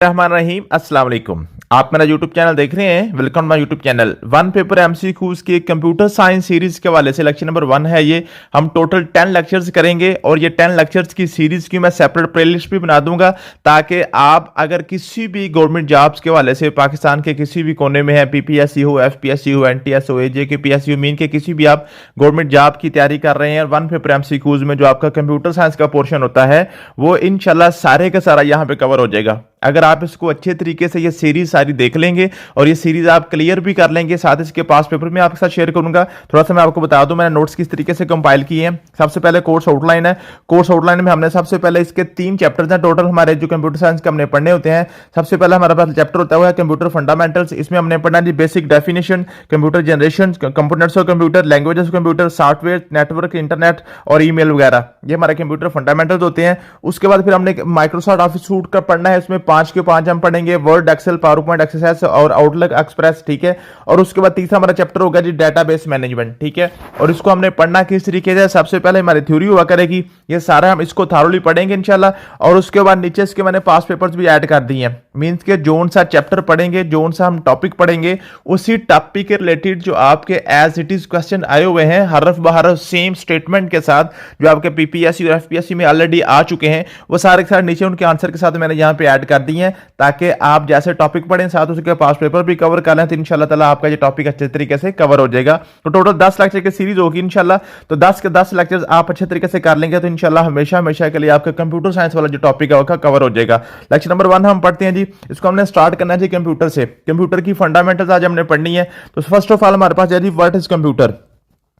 रहमान रहीम अस्सलाम वालेकुम। आप मेरा यूट्यूब चैनल देख रहे हैं, welcome my YouTube channel. One paper MCQs की कंप्यूटर साइंस सीरीज के हवाले से लेक्चर नंबर 1 है ये। हम टोटल 10 लेक्चर्स करेंगे और ये 10 लेक्चर्स की सीरीज की मैं सेपरेट प्लेलिस्ट भी बना दूंगा ताकि आप अगर किसी भी गवर्नमेंट जॉब्स के हवाले से पाकिस्तान के किसी भी कोने में है, पीपीएससी हो, एफपीएससी हो, एनटीएस हो, एजे के पीएससी हो, मीन के किसी भी आप गवर्नमेंट जॉब की तैयारी कर रहे हैं, वन पेपर एमसीक्यूज में जो आपका कंप्यूटर साइंस का पोर्शन होता है वो इंशाल्लाह सारे का सारा यहाँ पे कवर हो जाएगा। अगर आप इसको अच्छे तरीके से ये सीरीज सारी देख लेंगे और ये सीरीज आप क्लियर भी कर लेंगे, साथ इसके पास पेपर में आपके साथ शेयर करूंगा। थोड़ा सा मैं आपको बता दूं मैंने नोट्स किस तरीके से कंपाइल किए हैं। सबसे पहले कोर्स आउटलाइन है। कोर्स आउटलाइन में हमने सबसे पहले इसके 3 चैप्टर्स हैं टोटल हमारे जो कंप्यूटर साइंस के हमने पढ़ने होते हैं। सबसे पहले हमारे पास चैप्टर होता है कंप्यूटर फंडामेंटल्स। इसमें हमने पढ़ना है basic definition, computer generation, components of computer, languages of computer, software, network, internet और ईमेल वगैरह, ये हमारे कंप्यूटर फंडामेंटल्स होते हैं। उसके बाद फिर हमने माइक्रोसॉफ्ट ऑफिस सूट का पढ़ना है। इसमें 5 के 5 हम पढ़ेंगे, Word, Excel, PowerPoint, Access और आउटलुक एक्सप्रेस, ठीक है। और उसके बाद तीसरा हमारा चैप्टर होगा जी डेटाबेस मैनेजमेंट, ठीक है। और इसको हमने पढ़ना किस तरीके से, सबसे पहले हमारी थ्योरी हुआ करेगी, ये सारा हम इसको थारोली पढ़ेंगे इंशाल्लाह। और उसके बाद नीचे इसके मैंने पास पेपर्स भी ऐड कर दिए हैं, मींस के जोन सा चैप्टर पढ़ेंगे, जोन सा हम टॉपिक पढ़ेंगे, उसी टॉपिक के रिलेटेड जो आपके एज इट इज क्वेश्चन आए हुए हैं हरफ बहरफ सेम स्टेटमेंट के साथ, जो आपके पीपीएससी और एफपीएससी में ऑलरेडी आ चुके हैं, वो सारे के सारे नीचे उनके आंसर के साथ मैंने यहाँ पे ऐड कर दिए हैं ताकि आप जैसे टॉपिक पढ़ें साथ उसके पास पेपर भी कवर कर लें, तो इंशाल्लाह ताला आपका ये टॉपिक अच्छे तरीके से कवर हो जाएगा। तो टोटल 10 लेक्चर की सीरीज होगी इंशाल्लाह। तो 10 के 10 लेक्चर्स आप अच्छे तरीके से कर लेंगे तो इंशाल्लाह हमेशा हमेशा के लिए आपका कंप्यूटर साइंस वाला जो टॉपिक है वो कवर हो जाएगा। लेक्चर नंबर 1 हम पढ़ते हैं जी। इसको हमने स्टार्ट करना है जी कंप्यूटर से। कंप्यूटर की फंडामेंटल्स आज हमने पढ़नी है। तो फर्स्ट ऑफ ऑल हमारे पास है जी व्हाट इज कंप्यूटर।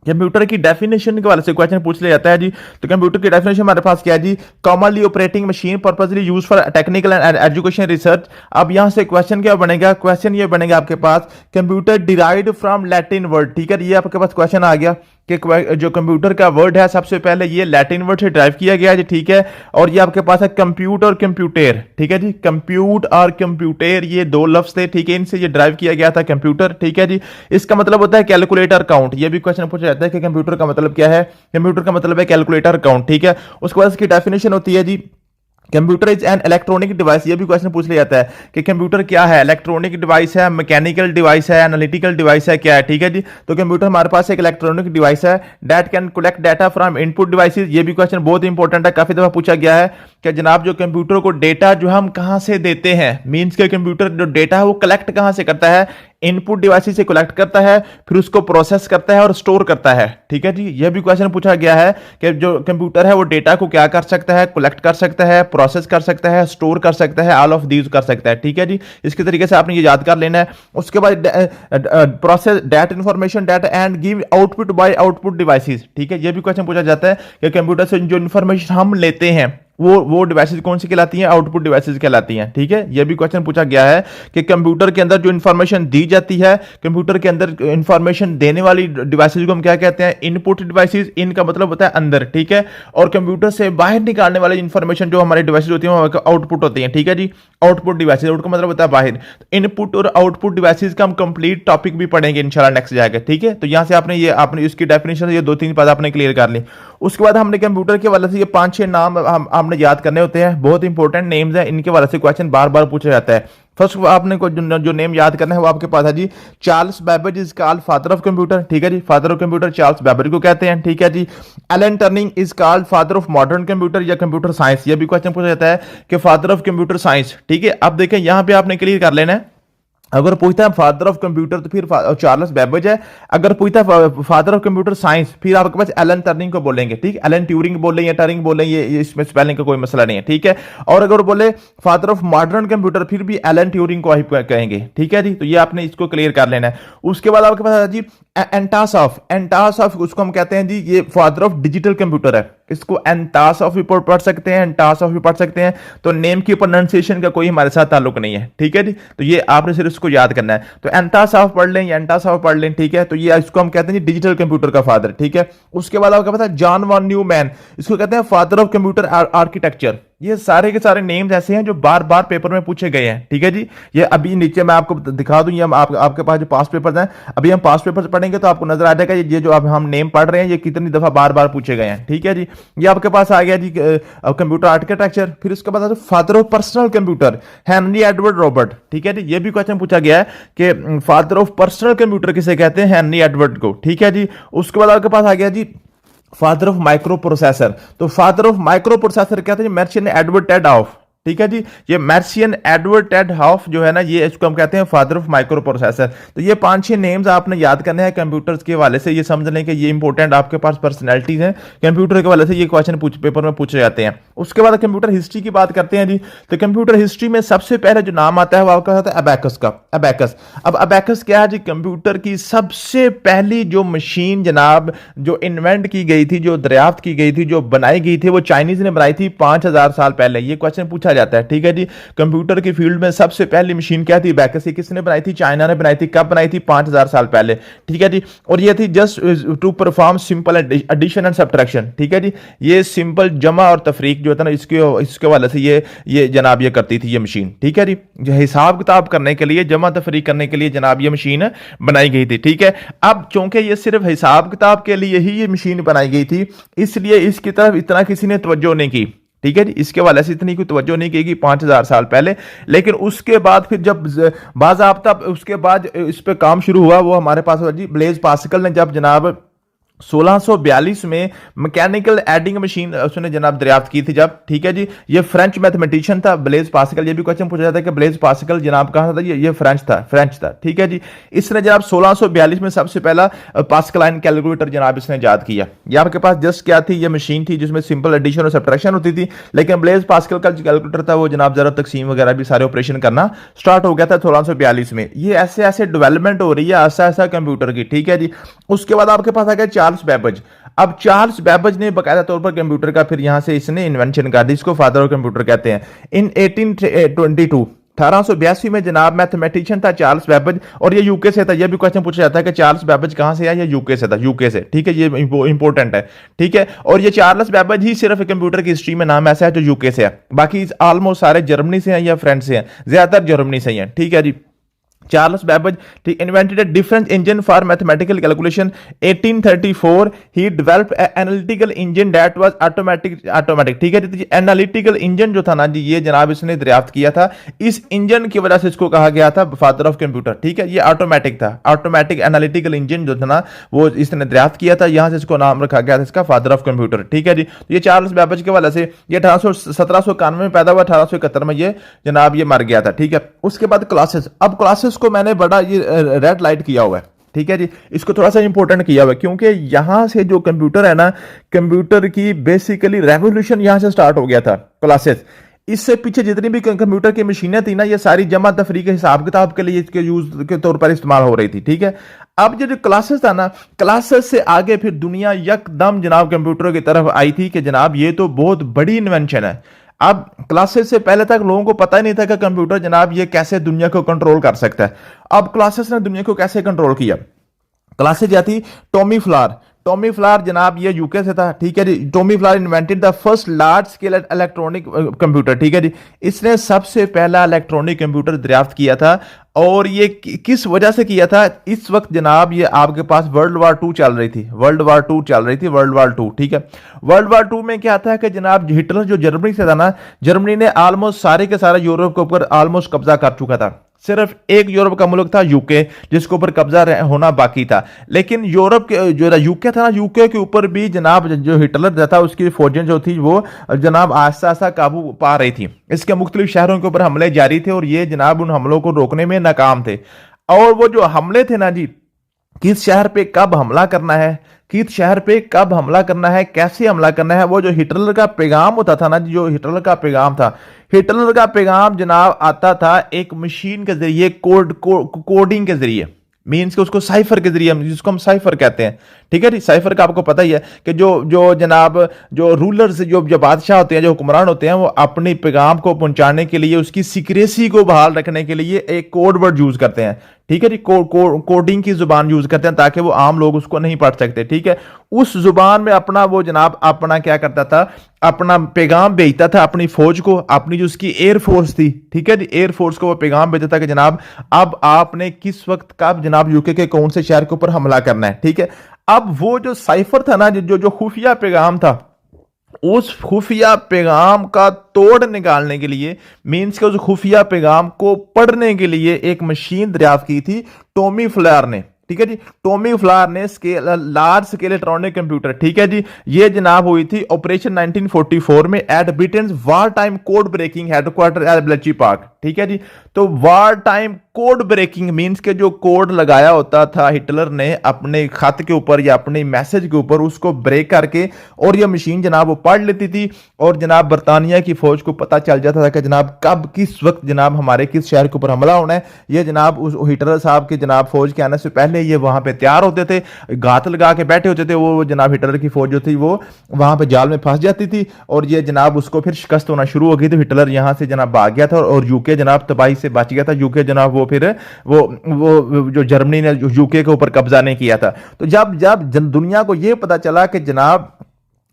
कंप्यूटर की डेफिनेशन के वाले से क्वेश्चन पूछ लिया जाता है जी। तो कंप्यूटर की डेफिनेशन हमारे पास क्या है जी, commonly operating machine purposely use for technical and education research. अब यहां से क्वेश्चन क्या बनेगा, क्वेश्चन ये बनेगा आपके पास computer derived from Latin word, ठीक है। ये आपके पास क्वेश्चन आ गया कि जो कंप्यूटर का वर्ड है सबसे पहले ये लैटिन वर्ड से ड्राइव किया गया है जी, ठीक है। और ये आपके पास है कंप्यूट और कंप्यूटर, ठीक है जी। कंप्यूट और कंप्यूटर ये 2 लफ्ज थे, ठीक है, इनसे ये ड्राइव किया गया था कंप्यूटर, ठीक है जी। इसका मतलब होता है कैलकुलेटर काउंट। ये भी क्वेश्चन पूछा जाता है कि कंप्यूटर का मतलब क्या है। कंप्यूटर का मतलब है कैलकुलेटर काउंट, ठीक है। उसके बाद इसकी डेफिनेशन होती है जी computer is an electronic device. ये भी क्वेश्चन पूछ लिया जाता है कि कंप्यूटर क्या है, इलेक्ट्रॉनिक डिवाइस है, मैकेनिकल डिवाइस है, एनालिटिकल डिवाइस है, क्या है, ठीक है जी। तो कंप्यूटर हमारे पास एक इलेक्ट्रॉनिक डिवाइस है that can collect data from input devices. ये भी क्वेश्चन बहुत इंपॉर्टेंट है, काफी दफा पूछा गया है कि जनाब जो कंप्यूटर को डेटा जो हम कहां से देते हैं, मींस के कंप्यूटर जो डेटा है वो कलेक्ट कहां से करता है, इनपुट डिवाइस से कलेक्ट करता है, फिर उसको प्रोसेस करता है और स्टोर करता है, ठीक है जी। यह भी क्वेश्चन पूछा गया है कि जो कंप्यूटर है वो डेटा को क्या कर सकता है, कलेक्ट कर सकता है, प्रोसेस कर सकता है, स्टोर कर सकता है, ऑल ऑफ दीज कर सकता है, ठीक है जी। इसके तरीके से आपने ये याद कर लेना है। उसके बाद process data information data and give output by output devices, ठीक है। ये भी क्वेश्चन पूछा जाता है कि कंप्यूटर से जो इंफॉर्मेशन हम लेते हैं वो डिवाइसेस कौन सी कहलाती हैं, आउटपुट डिवाइसेस कहलाती हैं, ठीक है। यह भी क्वेश्चन पूछा गया है कि कंप्यूटर के अंदर जो इंफॉर्मेशन दी जाती है, कंप्यूटर के अंदर इंफॉर्मेशन देने वाली डिवाइसेस को हम क्या कहते हैं, इनपुट डिवाइसेस। इनका मतलब होता है अंदर, ठीक है। और कंप्यूटर से बाहर निकालने वाली इंफॉर्मेशन जो हमारी डिवाइसेस होती है वो आउटपुट होती है, ठीक है जी। आउटपुट डिवाइसेस, आउट का मतलब होता है बाहर। इनपुट और आउटपुट डिवाइसेस का हम कंप्लीट टॉपिक भी पढ़ेंगे इंशाल्लाह नेक्स्ट जाएगा, ठीक है। तो यहां से आपने इसकी डेफिनेशन ये 2-3 बात आपने क्लियर कर ली। उसके बाद हमने कंप्यूटर के वाले से ये 5-6 नाम हमने याद करने होते हैं, बहुत इंपॉर्टेंट नेम्स हैं, इनके वाले से क्वेश्चन बार बार पूछा जाता है। फर्स्ट आपने को जो नेम याद करना है वो आपके पास है जी Charles Babbage is called father of computer, ठीक है जी। Father of computer Charles Babbage को कहते हैं, ठीक है जी। Alan Turing is called father of modern computer या कंप्यूटर साइंस। ये भी क्वेश्चन पूछा जाता है कि फादर ऑफ कंप्यूटर साइंस, ठीक है। अब देखें यहां पे आपने क्लियर कर लेना है, अगर पूछता है फादर ऑफ कंप्यूटर तो फिर चार्ल्स बेबेज है। अगर पूछता है फादर ऑफ कंप्यूटर साइंस फिर आपके पास एलन टर्निंग को बोलेंगे, ठीक। एलन ट्यूरिंग बोले या टर्निंग बोले, ये इसमें स्पेलिंग का कोई मसला नहीं है, ठीक है। और अगर बोले फादर ऑफ मॉडर्न कंप्यूटर फिर भी एलन ट्यूरिंग को ही कहेंगे, ठीक है जी। तो ये आपने इसको क्लियर कर लेना है। उसके बाद आपके पास है जी एंटासॉफ उसको हम कहते हैं जी ये फादर ऑफ डिजिटल कंप्यूटर है। इसको एंटासॉफ भी पढ़ सकते हैं, एंटासॉफ भी पढ़ सकते हैं। तो नेम की प्रोनाउंसिएशन का कोई हमारे साथ ताल्लुक नहीं है, ठीक है जी। तो ये आपने सिर्फ इसको याद करना है। तो एंटासॉफ पढ़ लें या एंटासॉफ पढ़ लें, ठीक है। तो ये इसको हम कहते हैं जी डिजिटल कंप्यूटर का फादर, ठीक है। उसके बाद आपको पता है जॉन वॉन न्यूमैन, इसको कहते हैं फादर ऑफ कंप्यूटर आर्किटेक्चर। ये सारे के सारे नेम्स ऐसे हैं जो बार बार पेपर में पूछे गए हैं, ठीक है जी। ये अभी नीचे मैं आपको दिखा दूं, ये आपके पास जो पास्ट पेपर्स हैं, अभी हम पास्ट पेपर्स पढ़ेंगे तो आपको नजर आ जाएगा ये जो अब हम नेम पढ़ रहे हैं ये कितनी दफा बार बार पूछे गए हैं, ठीक है जी। ये आपके पास आ गया जी कंप्यूटर आर्किटेक्चर। फिर उसके बाद father of personal computer Henry Edward Robert, ठीक है जी। ये भी क्वेश्चन पूछा गया है कि फादर ऑफ पर्सनल कंप्यूटर किसे कहते हैं, हेनरी एडवर्ड को, ठीक है जी। उसके बाद आपके पास आ गया जी फादर ऑफ माइक्रो प्रोसेसर। तो फादर ऑफ माइक्रो प्रोसेसर क्या था, मर्शियन एडवर्ड टेड हाफ, ठीक है जी। ये मर्शियन एडवर्ड टेड हाफ जो है ना, ये इसको हम कहते हैं फादर ऑफ माइक्रो प्रोसेसर। तो ये 5-6 नेम्स आपने याद करने हैं कंप्यूटर्स के हवाले से, ये समझ लें कि ये इंपॉर्टेंट आपके पास पर्सनैलिटीज हैं कंप्यूटर के हवाले से, ये क्वेश्चन पेपर में पूछे जाते हैं। उसके बाद कंप्यूटर हिस्ट्री की बात करते हैं जी। तो कंप्यूटर हिस्ट्री में सबसे पहले जो नाम आता है वो आपका आता है अबैकस का, अबैकस। अब अबैकस क्या है जी, कंप्यूटर की सबसे पहली जो मशीन जनाब जो इन्वेंट की गई थी, जो दरियाफ्त की गई थी, जो बनाई गई थी, वो चाइनीज ने बनाई थी 5000 साल पहले। ये क्वेश्चन पूछा जाता है, ठीक है जी। कंप्यूटर की फील्ड में सबसे पहली मशीन क्या थी, अबैकस। किसने बनाई थी, चाइना ने बनाई थी। कब बनाई थी, 5000 साल पहले, ठीक है जी। और ये थी just to perform simple addition and subtraction, ठीक है जी। ये सिंपल जमा और तफरीक जो था ना, इसके वाले से ये जनाब ये करती थी ये मशीन, ठीक है जी। जो हिसाब किताब करने के लिए, जमा तफरीक करने के लिए जनाब ये मशीन बनाई गई थी, ठीक है। अब चूंकि ये सिर्फ हिसाब किताब के लिए ही ये मशीन बनाई गई थी, इसलिए इसकी तरफ इतना किसी ने तवज्जो नहीं की, ठीक है जी। इसके वाले से इतनी कोई तवज्जो नहीं की 5000 साल पहले। लेकिन उसके बाद फिर जब बाज़ाब्ता उसके बाद इस पे काम शुरू हुआ, वो हमारे पास जी ब्लेज पास्कल ने जब जनाब 1642 में मैकेनिकल एडिंग मशीन उसने जनाब दरियाफ्त की थी जब, ठीक है जी। ये फ्रेंच मैथमेटिशियन था ब्लेज पास्कल। ये भी क्वेश्चन पूछा जाता है कि ब्लेज पास्कल जनाब कहां था, ये फ्रेंच था, ठीक है जी। इसने जनाब 1642 में सबसे पहला पास्कलाइन कैलकुलेटर जनाब इसने ईजाद किया। ये आपके पास जस्ट क्या थी, ये मशीन थी जिसमें सिंपल एडिशन और सब्ट्रैक्शन होती थी। लेकिन ब्लेज पास्कल का जो कैलकुलेटर था वो जनाब जरा तकसीम वगैरह भी सारे ऑपरेशन करना स्टार्ट हो गया था 1642 में। ये ऐसे ऐसे डेवलपमेंट हो रही है ऐसा कंप्यूटर की, ठीक है जी। उसके बाद आपके पास आ गया चार्ल्स बैबेज। अब चार्ल्स बैबेज ने बकायदा तौर पर कंप्यूटर का फिर यहां से इसने इन्वेंशन कर दी, इसको फादर ऑफ कंप्यूटर कहते हैं। इन 1882 में जनाब मैथमेटिशियन था चार्ल्स बैबेज, और ये यूके से था। ये भी क्वेश्चन पूछा जाता है कि चार्ल्स बैबेज कहां से आया, ये यूके से था, यूके से, ठीक है। ये इंपॉर्टेंट है, ठीक है। और ये चार्ल्स बैबेज ही सिर्फ कंप्यूटर की हिस्ट्री में नाम ऐसा है जो यूके से है, बाकी ऑलमोस्ट सारे जर्मनी से हैं या फ्रांस से हैं, ज्यादातर जर्मनी से ही हैं, ठीक है जी। Charles Babbage invented a different engine for mathematical calculation 1834 he developed an analytical engine that was automatic, ठीक है जी। एनालिटिकल इंजन जो था ना जी, ये जनाब इसने दरियाफ्त किया था। इस इंजन की वजह से इसको कहा गया था फादर ऑफ कंप्यूटर, ठीक है। ये ऑटोमेटिक था, ऑटोमेटिक एनालिटिकल इंजन जो था ना वो इसने दरियाफ्त किया था, यहां से इसको नाम रखा गया था इसका फादर ऑफ कंप्यूटर, ठीक है जी। तो ये चार्ल्स बैबेज के वजह से ये 1791 में पैदा हुआ, 1871 में ये जनाब ये मर गया था, ठीक है। उसके बाद क्लासेस। अब क्लासेस को मैंने बड़ा ये रेड लाइट किया हुआ है, ठीक है जी। इसको थोड़ा सा इंपॉर्टेंट किया हुआ है क्योंकि यहां से जो कंप्यूटर है ना, कंप्यूटर की बेसिकली रेवोल्यूशन यहां से स्टार्ट हो गया था, क्लासेस। इससे पीछे जितनी भी कंप्यूटर की मशीनें थी ना, ये सारी जमा तफरीक हिसाब किताब के लिए इसके यूज के तौर पर इस्तेमाल हो रही थी, ठीक है। अब जो क्लासेस था ना, क्लासेस से आगे फिर दुनिया यकदम जनाब कंप्यूटर की तरफ आई थी कि जनाब ये तो बहुत बड़ी इन्वेंशन है। अब क्लासेस से पहले तक लोगों को पता ही नहीं था कि कंप्यूटर जनाब ये कैसे दुनिया को कंट्रोल कर सकता है। अब क्लासेस ने दुनिया को कैसे कंट्रोल किया। क्लासेस जाती टॉमी फ्लार जनाब ये यूके से था, ठीक है जी। Tommy Flowers invented the first large scale electronic computer, ठीक है जी। इसने सबसे पहला इलेक्ट्रॉनिक कंप्यूटर दरियाफ्त किया था। और ये किस वजह से किया था, इस वक्त जनाब ये आपके पास वर्ल्ड वार 2 चल रही थी, वर्ल्ड वार 2, ठीक है। वर्ल्ड वार 2 में क्या था कि जनाब हिटलर जो जर्मनी से था ना, जर्मनी ने ऑलमोस्ट सारे के सारा यूरोप के ऊपर ऑलमोस्ट कब्जा कर चुका था। सिर्फ एक यूरोप का मुल्क था यूके जिसके ऊपर कब्जा होना बाकी था। लेकिन यूरोप के जो यूके था ना, यूके के ऊपर भी जनाब जो हिटलर था उसकी फौजें जो थी वो जनाब आस्ता आस्ता काबू पा रही थी। इसके मुख्तलिफ शहरों के ऊपर हमले जारी थे और ये जनाब उन हमलों को रोकने में नाकाम थे। और वो जो हमले थे ना जी, किस शहर पे कब हमला करना है, किस शहर पे कब हमला करना है, कैसे हमला करना है, वो जो हिटलर का पैगाम होता था ना, जो हिटलर का पैगाम था, हिटलर का पैगाम जनाब आता था एक मशीन के जरिए, कोडिंग के जरिए, मीन्स कि उसको साइफर के जरिए, जिसको हम साइफर कहते हैं, ठीक है जी। साइफर का आपको पता ही है कि जो जनाब जो रूलर्स जो बादशाह होते हैं, जो हुक्मरान होते हैं, वो अपने पैगाम को पहुंचाने के लिए, उसकी सीक्रेसी को बहाल रखने के लिए एक कोड वर्ड यूज करते हैं, ठीक है जी, कोडिंग की जुबान यूज करते हैं ताकि वो आम लोग उसको नहीं पढ़ सकते, ठीक है। उस जुबान में अपना वो जनाब अपना क्या करता था, अपना पैगाम भेजता था अपनी फौज को, अपनी जो उसकी एयरफोर्स थी, ठीक है जी, एयरफोर्स को वो पैगाम भेजता था कि जनाब अब आपने किस वक्त कब जनाब यूके के कौन से शहर के ऊपर हमला करना है, ठीक है। अब वो जो साइफर था ना, जो खुफिया पैगाम था, उस खुफिया पैगाम का तोड़ निकालने के लिए, मीन्स के उस खुफिया पैगाम को पढ़ने के लिए एक मशीन दरियाफ्त की थी टॉमी फ्लेयर ने, ठीक है जी। टॉमी फ्लेयर ने लार्ज स्केल इलेक्ट्रॉनिक कंप्यूटर, ठीक है जी, ये जनाब हुई थी ऑपरेशन 1944 में at Britain war time code breaking headquarter at Bletchley Park, ठीक है जी। तो war time code breaking means के जो कोड लगाया होता था हिटलर ने अपने खत के ऊपर या अपने मैसेज के ऊपर, उसको ब्रेक करके और ये मशीन जनाब वो पढ़ लेती थी और जनाब बरतानिया की फौज को पता चल जाता था कि जनाब कब किस वक्त जनाब हमारे किस शहर के ऊपर हमला होना है। ये जनाब उस हिटलर साहब के जनाब फौज के आने से पहले ये वहां पे तैयार होते थे, घात लगा के बैठे होते थे। वो जनाब हिटलर की फौज जो थी वो वहां पे जाल में फंस जाती थी और ये जनाब उसको फिर शिकस्त होना शुरू हो गई। तो हिटलर यहां से जनाब भाग गया था और यूके जनाब तबाही से बच गया था। यूके जनाब वो फिर वो जो जर्मनी ने यूके के ऊपर कब्जा नहीं किया था। तो जब जब दुनिया को यह पता चला कि जनाब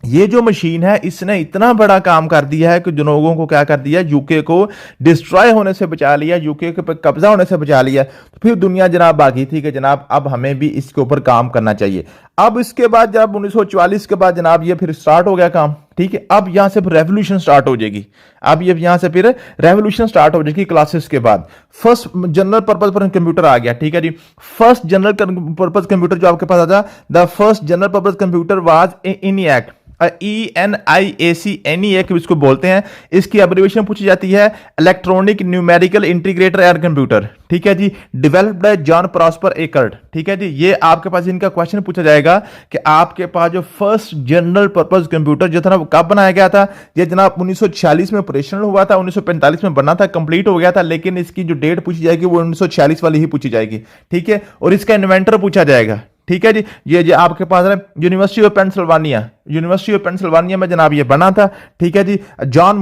ये जो मशीन है इसने इतना बड़ा काम कर दिया है कि जो लोगों को क्या कर दिया, यूके को डिस्ट्रॉय होने से बचा लिया, यूके के पर कब्जा होने से बचा लिया। तो फिर दुनिया जनाब बाकी थी कि जनाब अब हमें भी इसके ऊपर काम करना चाहिए। अब इसके बाद जब 1944 के बाद जनाब ये फिर स्टार्ट हो गया काम, ठीक है। अब यहां से फिर रेवोल्यूशन स्टार्ट हो जाएगी। अब ये यहां से फिर रेवोल्यूशन स्टार्ट हो जाएगी क्लासेस के बाद। फर्स्ट जनरल पर्पज पर कंप्यूटर आ गया, ठीक है जी। फर्स्ट जनरल पर्पज कंप्यूटर जो आपके पास आता, the first general purpose computer was ENIAC, ENIAC इसको बोलते हैं। इसकी एब्रिविएशन पूछी जाती है electronic numerical integrator air computer, ठीक है जी, developed by John Presper Eckert, ठीक है जी। ये आपके पास इनका क्वेश्चन पूछा जाएगा कि आपके पास जो फर्स्ट जनरल पर्पज कंप्यूटर जो था ना, कब बनाया गया था। ये जनाब 1946 में ऑपरेशनल हुआ था, 1945 में बना था, कंप्लीट हो गया था, लेकिन इसकी जो डेट पूछी जाएगी वो 1946 वाली ही पूछी जाएगी, ठीक है। और इसका इन्वेंटर पूछा जाएगा, ठीक है जी। ये आपके पास है university of Pennsylvania, university of Pennsylvania में जनाब ये बना था, ठीक है जी। जॉन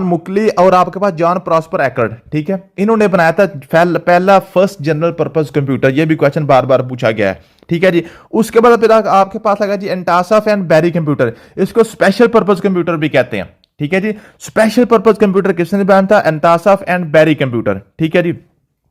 मुकली और आपके पास जॉन प्रॉस्पर एकर्ट, ठीक है, इन्होंने बनाया था पहला फर्स्ट जनरल पर्पस कंप्यूटर। ये भी क्वेश्चन बार बार पूछा गया है, ठीक है जी। उसके बाद फिर आपके पास आएगा जी एंटासाफ एंड बेरी कंप्यूटर, इसको स्पेशल पर्पस कंप्यूटर भी कहते हैं, ठीक है जी। स्पेशल पर्पस कंप्यूटर किसने बनाया था, एंटासाफ एंड बेरी कंप्यूटर, ठीक है जी।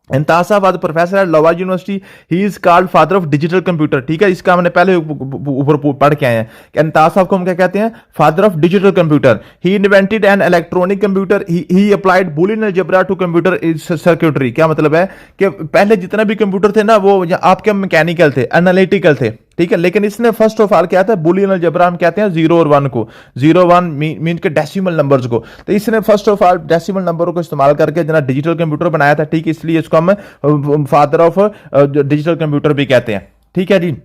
एंतासा was professor at Iowa university, he is called father of digital computer, ठीक है। इसका हमने पहले ऊपर पढ़ के आए हैं कि एंतासा को हम क्या कहते हैं, father of digital computer. He invented an electronic computer, he applied Boolean algebra to computer circuitry. क्या मतलब है कि पहले जितने भी कंप्यूटर थे ना वो आपके मैकेनिकल थे, एनालिटिकल थे, ठीक है। लेकिन इसने फर्स्ट ऑफ ऑल क्या था, बूलियन अलजेब्रा हम कहते हैं 0 और 1 को, 0 1 मीन के डेसिमल नंबर्स को। तो इसने फर्स्ट ऑफ ऑल डेसिमल नंबरों को इस्तेमाल करके जना डिजिटल कंप्यूटर बनाया था, ठीक, इसलिए इसको हम फादर ऑफ डिजिटल कंप्यूटर भी कहते हैं, ठीक है जी।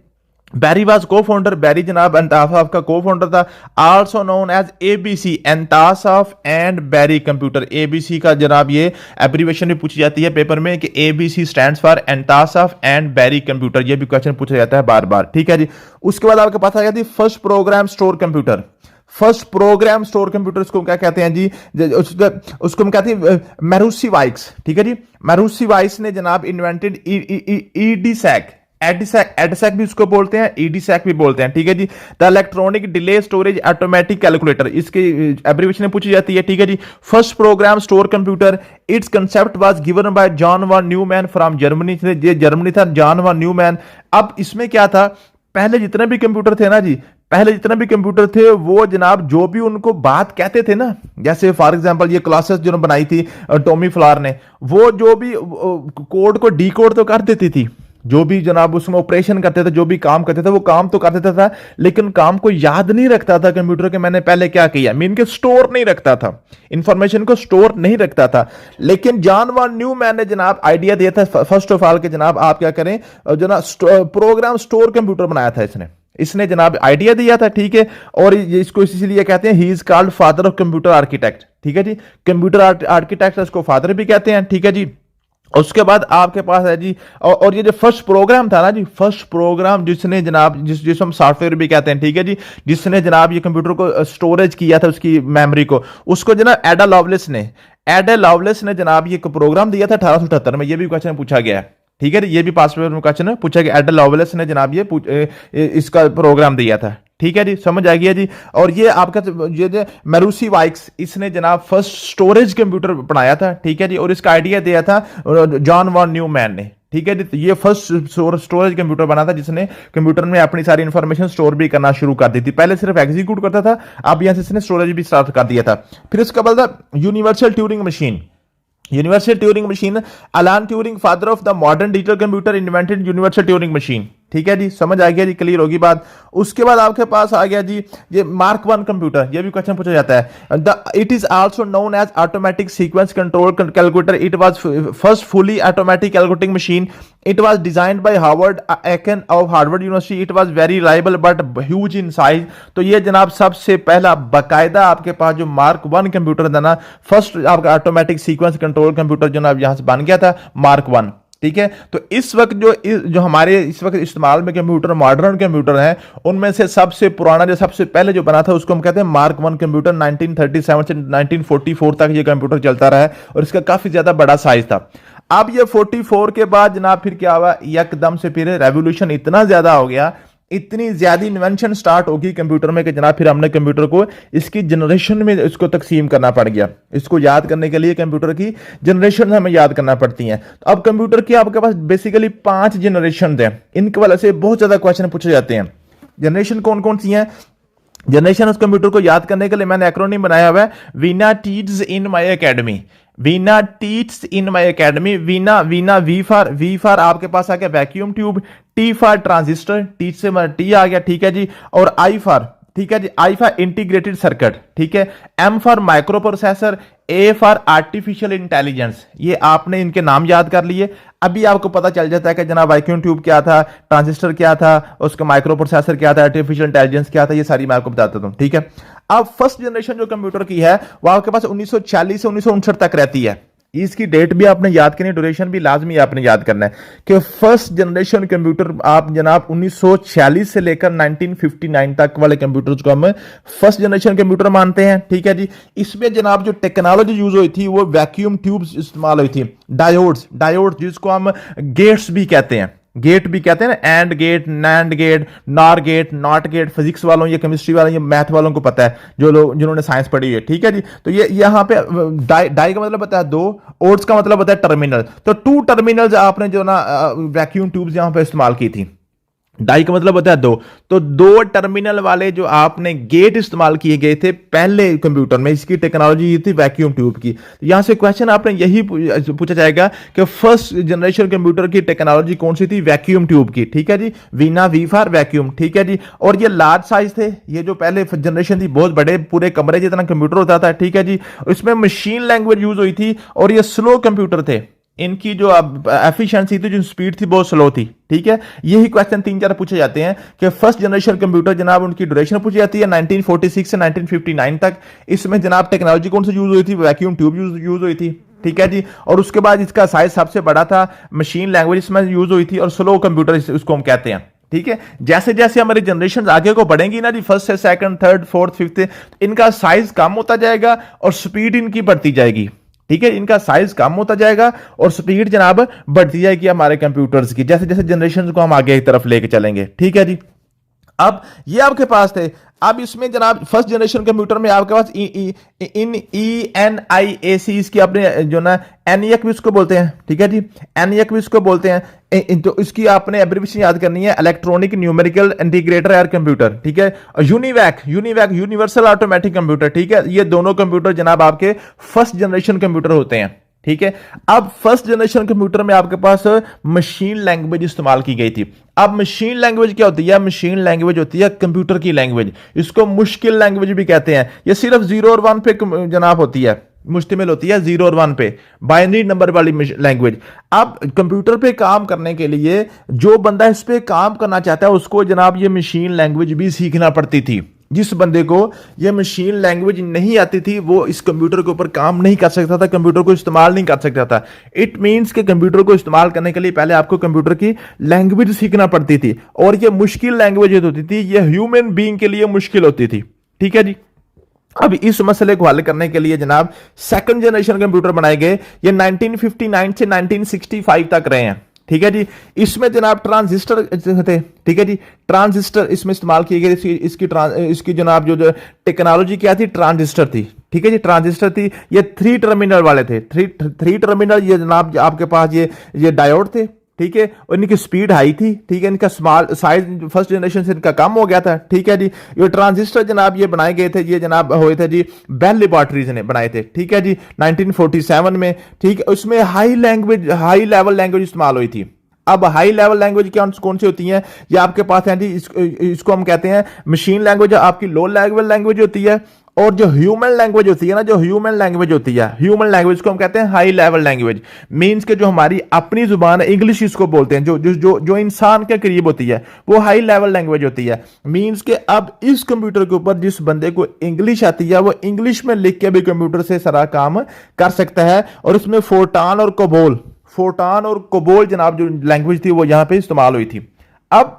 बैरी वाज को फाउंडर, बैरी जनाब एंतासाफ का को फाउंडर था। Also known as ABC, Atanasoff and Berry computer. ABC का जनाब ये एब्रीविएशन भी पूछी जाती है पेपर में कि ABC stands for Atanasoff and Berry computer. ये भी क्वेश्चन पूछा जाता है बार बार, ठीक है जी। उसके बाद आपके पास आ गया थी first program store computer. First program store computer को क्या कहते हैं जी, उसको हम कहते हैं मैरूसी वाइक्स, ठीक है जी। मैरूसी वाइक्स ने जनाब इन्वेंटेड एडसैक भी उसको बोलते हैं, EDSAC भी बोलते हैं, ठीक है जी। The electronic delay storage automatic calculator, इसकी एब्रीविएशन पूछी जाती है, ठीक है जी। First program store computer, it's concept was given by John von Neumann from Germany, ये जर्मनी था, जॉन वन न्यूमैन। अब इसमें क्या था, पहले जितने भी कंप्यूटर थे ना जी, पहले जितने भी कंप्यूटर थे वो जनाब जो भी उनको बात कहते थे ना, जैसे फॉर एग्जांपल ये क्लासेस जो बनाई थी टॉमी फ्लावर ने, वो जो भी कोड को डीकोड तो कर देती थी, जो भी जनाब उसमें ऑपरेशन करते थे, जो भी काम करते थे वो काम तो कर देता था, लेकिन काम को याद नहीं रखता था कंप्यूटर के मैंने पहले क्या किया, मीन के स्टोर नहीं रखता था, इंफॉर्मेशन को स्टोर नहीं रखता था। लेकिन जॉन वन न्यूमैन ने जनाब आइडिया दिया था फर्स्ट ऑफ ऑल के जनाब आप क्या करें, जनाब प्रोग्राम स्टोर कंप्यूटर बनाया था इसने जनाब आइडिया दिया था, ठीक है। और इसको इसलिए कहते हैं ही is called father of computer architect, ठीक है जी। कंप्यूटर आर्किटेक्ट इसको फादर भी कहते हैं, ठीक है जी। उसके बाद आपके पास है जी, और ये जो फर्स्ट प्रोग्राम था ना जी, फर्स्ट प्रोग्राम जिसने जनाब जिसको हम सॉफ्टवेयर भी कहते हैं, ठीक है जी, जिसने जनाब ये कंप्यूटर को स्टोरेज किया था उसकी मेमोरी को, उसको जनाब एडा लवलेस ने एडा लवलेस ने जनाब ये प्रोग्राम दिया था 1878 में, ये भी क्वेश्चन पूछा गया है, ठीक है। ये भी पास पेपर में क्वेश्चन पूछा गया, एडा लवलेस ने जनाब इसका प्रोग्राम दिया था, ठीक है जी, समझ आ गया जी। और ये आपका ये मैरूसी वाइक्स, इसने जनाब फर्स्ट स्टोरेज कंप्यूटर बनाया था, ठीक है जी, और इसका आइडिया दिया था जॉन वॉन न्यूमैन ने, ठीक है जी। तो ये फर्स्ट स्टोरेज कंप्यूटर बना था जिसने कंप्यूटर में अपनी सारी इंफॉर्मेशन स्टोर भी करना शुरू कर दी थी। पहले सिर्फ एग्जीक्यूट करता था, अब यहां से इसने स्टोरेज भी स्टार्ट कर दिया था। फिर उसका बाद universal Turing machine, universal Turing machine, Alan Turing father of the modern digital computer invented universal Turing machine, ठीक है जी, समझ आ गया जी, क्लियर होगी बात। उसके बाद आपके पास आ गया जी ये मार्क 1 कंप्यूटर, ये भी क्वेश्चन पूछा जाता है। It is also known as automatic sequence control calculator, it was first fully automatic calculating machine, it was designed by Harvard Aiken of Harvard university, it was very reliable but huge in size. तो ये जनाब सबसे पहला बाकायदा आपके पास जो mark 1 computer था ना, फर्स्ट आपका ऑटोमेटिक सीक्वेंस कंट्रोल कंप्यूटर जनाब यहां से बन गया था मार्क 1, ठीक है। तो इस वक्त जो हमारे इस वक्त इस्तेमाल में कंप्यूटर मॉडर्न कंप्यूटर हैं, उनमें से सबसे पुराना जो सबसे पहले जो बना था उसको हम कहते हैं मार्क 1 कंप्यूटर। 1937 से 1944 तक ये कंप्यूटर चलता रहा है और इसका काफी ज्यादा बड़ा साइज था। अब ये 44 के बाद जनाब फिर क्या हुआ, एकदम से फिर रेवोल्यूशन इतना ज्यादा हो गया, इतनी ज्यादा इन्वेंशन स्टार्ट होगी कंप्यूटर में कि जनाब फिर हमने कंप्यूटर को इसकी जनरेशन में इसको तकसीम करना पड़ गया। इसको याद करने के लिए कंप्यूटर की जनरेशन हमें याद करना पड़ती हैं। तो अब कंप्यूटर की आपके पास बेसिकली 5 जनरेशन हैं, इनके वजह से बहुत ज्यादा क्वेश्चन पूछे जाते हैं। जनरेशन कौन कौन सी हैं? जनरेशन उस कंप्यूटर को याद करने के लिए मैंने एक्रोनिम बनाया हुआ है, Veena teach in my academy, Veena teach in my academy. Veena Veena V for आपके पास आ गया vacuum tube, T for transistor, T से टी आ गया, ठीक है जी, और आई फॉर, ठीक है जी, आई फॉर इंटीग्रेटेड सर्किट, ठीक है, M for microprocessor, A for artificial intelligence. ये आपने इनके नाम याद कर लिए। अभी आपको पता चल जाता है कि जनाब वैक्यूम ट्यूब क्या था, ट्रांजिस्टर क्या था, उसका माइक्रो प्रोसेसर क्या था, आर्टिफिशियल इंटेलिजेंस क्या था, ये सारी मैं आपको बताता हूं, ठीक है। अब फर्स्ट जनरेशन जो कंप्यूटर की है वो आपके पास 1940 से 1959 तक रहती है। इसकी डेट भी आपने याद करनी, ड्यूरेशन भी लाजमी आपने याद करना है कि फर्स्ट जनरेशन कंप्यूटर आप जनाब 1946 से लेकर 1959 तक वाले कंप्यूटर्स को हम फर्स्ट जनरेशन कंप्यूटर मानते हैं, ठीक है जी। इसमें जनाब जो टेक्नोलॉजी यूज हुई थी वो वैक्यूम ट्यूब्स इस्तेमाल हुई थी, डायोड्स जिसको हम गेट्स भी कहते हैं, गेट भी कहते हैं ना, AND gate, NAND gate, NOR gate, NOT gate. Physics वालों, ये केमिस्ट्री वालों, ये मैथ वालों को पता है, जो लोग जिन्होंने साइंस पढ़ी है, ठीक है जी। तो ये यहाँ पे डाई का मतलब होता है 2, ओड्स का मतलब होता है टर्मिनल। तो 2 टर्मिनल्स आपने जो ना वैक्यूम ट्यूब्स यहां पे इस्तेमाल की थी। डाई का मतलब होता है 2, तो 2 टर्मिनल वाले जो आपने गेट इस्तेमाल किए गए थे पहले कंप्यूटर में, इसकी टेक्नोलॉजी थी वैक्यूम ट्यूब की। यहां से क्वेश्चन आपने यही पूछा जाएगा कि फर्स्ट जनरेशन कंप्यूटर की टेक्नोलॉजी कौन सी थी? वैक्यूम ट्यूब की, ठीक है जी, वीना वी फॉर वैक्यूम, ठीक है जी। और ये लार्ज साइज थे, ये जो पहले जनरेशन थी बहुत बड़े, पूरे कमरे जितना कंप्यूटर होता था, ठीक है जी। इसमें मशीन लैंग्वेज यूज हुई थी और ये स्लो कंप्यूटर थे, इनकी जो एफिशिएंसी थी, जो स्पीड थी, बहुत स्लो थी, ठीक है। यही क्वेश्चन 3-4 पूछे जाते हैं कि फर्स्ट जनरेशन कंप्यूटर जनाब उनकी ड्यूरेशन पूछी जाती है 1946 से 1959 तक। इसमें जनाब टेक्नोलॉजी कौन सी यूज हुई थी? वैक्यूम ट्यूब यूज हुई थी, ठीक है जी। और उसके बाद इसका साइज सबसे बड़ा था, मशीन लैंग्वेज इसमें यूज हुई थी, और स्लो कंप्यूटर उसको हम कहते हैं, ठीक है। जैसे जैसे हमारी जनरेशन आगे को बढ़ेंगी ना जी, फर्स्ट से सेकंड, थर्ड, फोर्थ, फिफ्थ, इनका साइज कम होता जाएगा और स्पीड इनकी बढ़ती जाएगी, ठीक है। इनका साइज कम होता जाएगा और स्पीड जनाब बढ़ती जाएगी हमारे कंप्यूटर्स की, जैसे जैसे जनरेशन को हम आगे की तरफ लेके चलेंगे, ठीक है जी। अब ये आपके पास थे। अब इसमें जनाब फर्स्ट जनरेशन कंप्यूटर में आपके पास ENIAC इसकी आपने जो ना ENIAC भी इसको बोलते हैं, ठीक है जी, ENIAC भी इसको बोलते हैं। तो इसकी आपने एब्रिविएशन याद करनी है, electronic numerical integrator air computer, ठीक है। यूनिवैक यूनिवर्सल ऑटोमेटिक कंप्यूटर, ठीक है। ये दोनों कंप्यूटर जनाब आपके फर्स्ट जनरेशन कंप्यूटर होते हैं, ठीक है। अब फर्स्ट जनरेशन कंप्यूटर में आपके पास मशीन लैंग्वेज इस्तेमाल की गई थी। अब मशीन लैंग्वेज क्या होती है? मशीन लैंग्वेज होती है कंप्यूटर की लैंग्वेज, इसको मुश्किल लैंग्वेज भी कहते हैं। ये सिर्फ 0 और 1 पे जनाब होती है, मुश्तमिल होती है 0 और 1 पे, बाइनरी नंबर वाली लैंग्वेज। अब कंप्यूटर पे काम करने के लिए जो बंदा इस पे काम करना चाहता है उसको जनाब ये मशीन लैंग्वेज भी सीखना पड़ती थी। जिस बंदे को ये मशीन लैंग्वेज नहीं आती थी वो इस कंप्यूटर के ऊपर काम नहीं कर सकता था, कंप्यूटर को इस्तेमाल नहीं कर सकता था। इट मींस कि कंप्यूटर को इस्तेमाल करने के लिए पहले आपको कंप्यूटर की लैंग्वेज सीखना पड़ती थी, और ये मुश्किल लैंग्वेज होती थी, ये ह्यूमन बीइंग के लिए मुश्किल होती थी, ठीक है जी। अब इस मसले को हल करने के लिए जनाब सेकंड जनरेशन कंप्यूटर बनाए गए। ये 1959 से 1965 तक रहे हैं, ठीक है जी। इसमें जनाब ट्रांजिस्टर थे, ठीक है जी। ट्रांजिस्टर इसमें इस्तेमाल किए गए। इसकी जनाब जो टेक्नोलॉजी क्या थी, ट्रांजिस्टर थी, ठीक है जी। ट्रांजिस्टर थी। ये 3 टर्मिनल वाले थे। थ्री टर्मिनल ये जनाब आपके पास ये डायोड थे, ठीक है। और इनकी स्पीड हाई थी, ठीक है। इनका स्मॉल साइज फर्स्ट जनरेशन से इनका कम हो गया था, ठीक है जी। ये ट्रांजिस्टर जनाब ये बनाए गए थे, ये जनाब हुए थे जी बेल लेबोरेटरीज ने बनाए थे, ठीक है जी, 1947 में, ठीक है। उसमें हाई लेवल लैंग्वेज इस्तेमाल हुई थी। अब हाई लेवल लैंग्वेज कौन सी होती है, ये आपके पास है जी, इसको हम कहते हैं मशीन लैंग्वेज। आपकी लो लेवल लैंग्वेज होती है, और जो ह्यूमन लैंग्वेज होती है ना, जो ह्यूमन लैंग्वेज होती है, ह्यूमन लैंग्वेज को हम कहते हैं हाई लेवल लैंग्वेज। मींस के जो हमारी अपनी जुबान है, इंग्लिश इसको बोलते हैं, जो इंसान के करीब होती है, वो हाई लेवल लैंग्वेज होती है। मींस के अब इस कंप्यूटर के ऊपर जिस बंदे को इंग्लिश आती है, वो इंग्लिश में लिख के भी कंप्यूटर से सारा काम कर सकता है। और इसमें फोर्टान और कोबोल जनाब जो लैंग्वेज थी वो यहां पे इस्तेमाल हुई थी। अब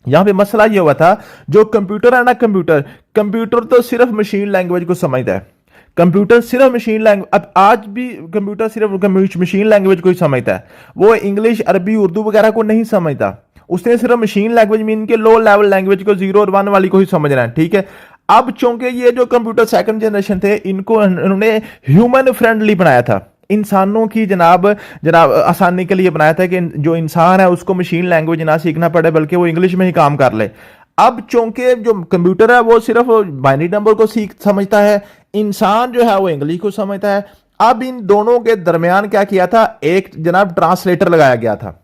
यहां पे मसला ये हुआ था, जो कंप्यूटर है ना, कंप्यूटर तो सिर्फ मशीन लैंग्वेज को समझता है। कंप्यूटर सिर्फ मशीन लैंग्वेज, अब आज भी कंप्यूटर सिर्फ मशीन लैंग्वेज को ही समझता है। वो इंग्लिश, अरबी, उर्दू वगैरह को नहीं समझता। उसने सिर्फ मशीन लैंग्वेज मीन के लो लेवल लैंग्वेज को 0 और 1 वाली को ही समझना है, ठीक है। अब चूंकि ये जो कंप्यूटर सेकंड जनरेशन थे, इनको उन्होंने ह्यूमन फ्रेंडली बनाया था, इंसानों की जनाब आसानी के लिए बनाया था कि जो इंसान है उसको मशीन लैंग्वेज ना सीखना पड़े, बल्कि वो इंग्लिश में ही काम कर ले। अब चूंकि जो कंप्यूटर है वो सिर्फ बाइनरी नंबर को समझता है, इंसान जो है वो इंग्लिश को समझता है। अब इन दोनों के दरमियान क्या किया था, एक जनाब ट्रांसलेटर लगाया गया था,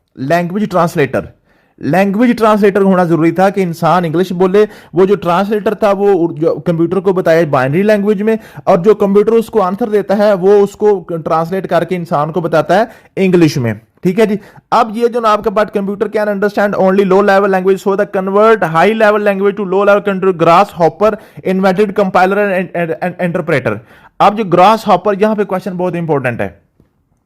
लैंग्वेज ट्रांसलेटर होना जरूरी था कि इंसान इंग्लिश बोले। वो जो ट्रांसलेटर था वो जो कंप्यूटर को बताया बाइनरी लैंग्वेज में, और जो कंप्यूटर उसको आंसर देता है वो उसको ट्रांसलेट करके इंसान को बताता है इंग्लिश में, ठीक है जी। अब ये जो ना आपके पास computer can understand only low level language, so the convert high level language to low level control Grace Hopper invented compiler and interpreter. अब जो ग्रास हॉपर, यहां पे क्वेश्चन बहुत इंपॉर्टेंट है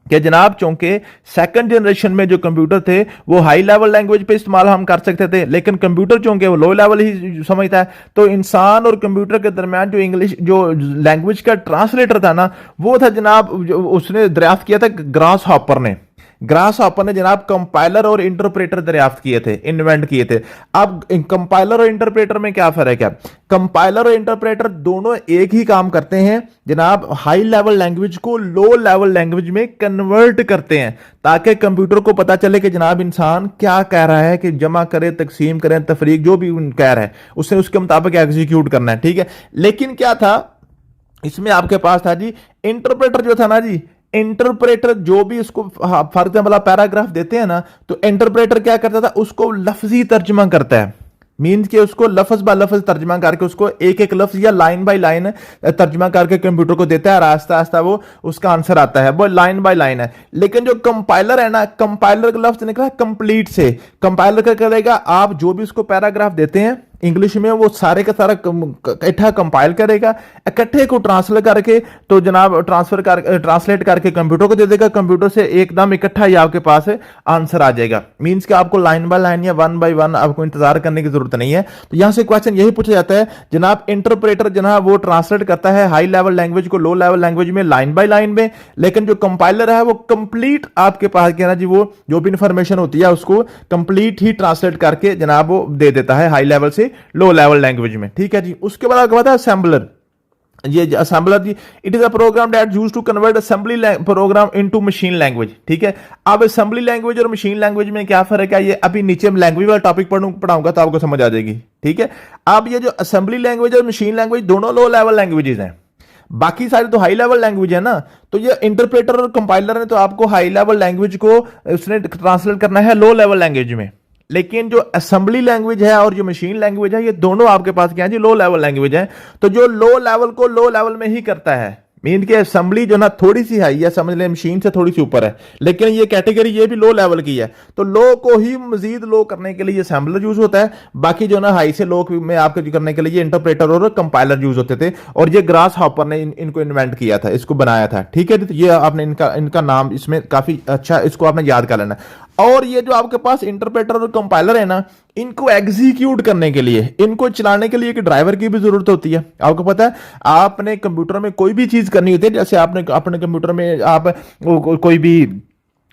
कि जनाब चूंकि सेकंड जनरेशन में जो कंप्यूटर थे वो हाई लेवल लैंग्वेज पे इस्तेमाल हम कर सकते थे, लेकिन कंप्यूटर चूंकि वो लो लेवल ही समझता है, तो इंसान और कंप्यूटर के दरमियान जो इंग्लिश जो लैंग्वेज का ट्रांसलेटर था ना, वो था जनाब उसने दरियाफ्त किया था ग्रास हॉपर ने जनाब कंपाइलर और इंटरप्रेटर दरियाफ्त किए थे, इन्वेंट किए थे। अब कंपाइलर और इंटरप्रेटर में क्या फर्क है, कंपाइलर और इंटरप्रेटर दोनों एक ही काम करते हैं जनाब, हाई लेवल लैंग्वेज को लो लेवल लैंग्वेज में कन्वर्ट करते हैं, ताकि कंप्यूटर को पता चले कि जनाब इंसान क्या कह रहा है, कि जमा करे, तकसीम करें, तफरीक, जो भी कह रहा है उसने उसके मुताबिक एग्जीक्यूट करना है, ठीक है। लेकिन क्या था इसमें आपके पास था जी इंटरप्रेटर, जो था ना जी, इंटरप्रेटर जो भी उसको फर्क वाला पैराग्राफ देते हैं ना, तो इंटरप्रेटर क्या करता था, उसको लफ्जी तर्जमा करता है। मीन्स के उसको लफ्ज ब लफ्ज तर्जमा करके उसको एक एक लफ्ज या लाइन बाय लाइन तर्जमा करके कंप्यूटर को देता है, और आस्ता आस्ता वो उसका आंसर आता है, वो लाइन बाय लाइन है। लेकिन जो कंपाइलर है ना, कंपाइलर का लफ्ज निकला कंप्लीट से। कंपाइलर क्या करेगा, आप जो भी उसको पैराग्राफ देते हैं इंग्लिश में, वो सारे का सारा इकट्ठा कंपाइल करेगा, इकट्ठे को ट्रांसलेट करके, तो जनाब ट्रांसलेट करके कंप्यूटर को दे देगा, कंप्यूटर से एकदम इकट्ठा ही आपके पास आंसर आ जाएगा। मींस कि आपको लाइन बाय लाइन या 1 बाय 1 आपको इंतजार करने की जरूरत नहीं है। तो यहां से क्वेश्चन यही पूछा जाता है, जनाब इंटरप्रेटर जनाब वो ट्रांसलेट करता है हाई लेवल लैंग्वेज को लो लेवल लैंग्वेज में, लाइन बाय लाइन में, लेकिन जो कंपाइलर है वो कंप्लीट आपके पास क्या ना जी, वो जो भी इंफॉर्मेशन होती है उसको कंप्लीट ही ट्रांसलेट करके जनाब वो दे देता है हाई लेवल से लो लेवल लैंग्वेज में, ठीक है जी। उसके बाद आपके बाद असेंबलर। ये असेंबलर जी, it is a program that used to convert assembly program into machine language, ठीक है। अब असेंबली लैंग्वेज और मशीन लैंग्वेज में क्या फर्क है, ये अभी नीचे लैंग्वेज वाला टॉपिक पढ़ाऊंगा तो आपको समझ आ जाएगी, ठीक है। अब ये जो असेंबली लैंग्वेज और मशीन लैंग्वेज दोनों लो लेवल लैंग्वेजेस हैं, बाकी सारे तो हाई लेवल लैंग्वेज है ना। तो ये इंटरप्रेटर और कंपाइलर ने तो आपको हाई लेवल लैंग्वेज को उसने ट्रांसलेट करना है लो लेवल लैंग्वेज में, लेकिन जो असेंबली लैंग्वेज है और जो मशीन लैंग्वेज है, ये दोनों आपके पास क्या है जी, लो लेवल लैंग्वेज है। तो जो लो लेवल को लो लेवल में ही करता है, मीन के असेंबली जो ना थोड़ी सी हाई है, समझ लें मशीन से थोड़ी सी ऊपर है, लेकिन ये कैटेगरी ये भी लो लेवल की है। तो लो को ही मजीद लो करने के लिए असेंबलर यूज होता है, बाकी जो ना हाई से लो में आपके करने के लिए इंटरप्रेटर और कंपाइलर यूज होते थे। और ये ग्रास हॉपर ने इनको इन्वेंट किया था, इसको बनाया था, ठीक है। तो ये आपने इनका नाम इसमें काफी अच्छा, इसको आपने याद कर लेना। और ये जो आपके पास इंटरप्रेटर और कंपाइलर है ना, इनको एग्जीक्यूट करने के लिए, इनको चलाने के लिए एक ड्राइवर की भी जरूरत होती है। आपको पता है, आपने कंप्यूटर में कोई भी चीज करनी होती है, जैसे आपने अपने कंप्यूटर में आप कोई भी,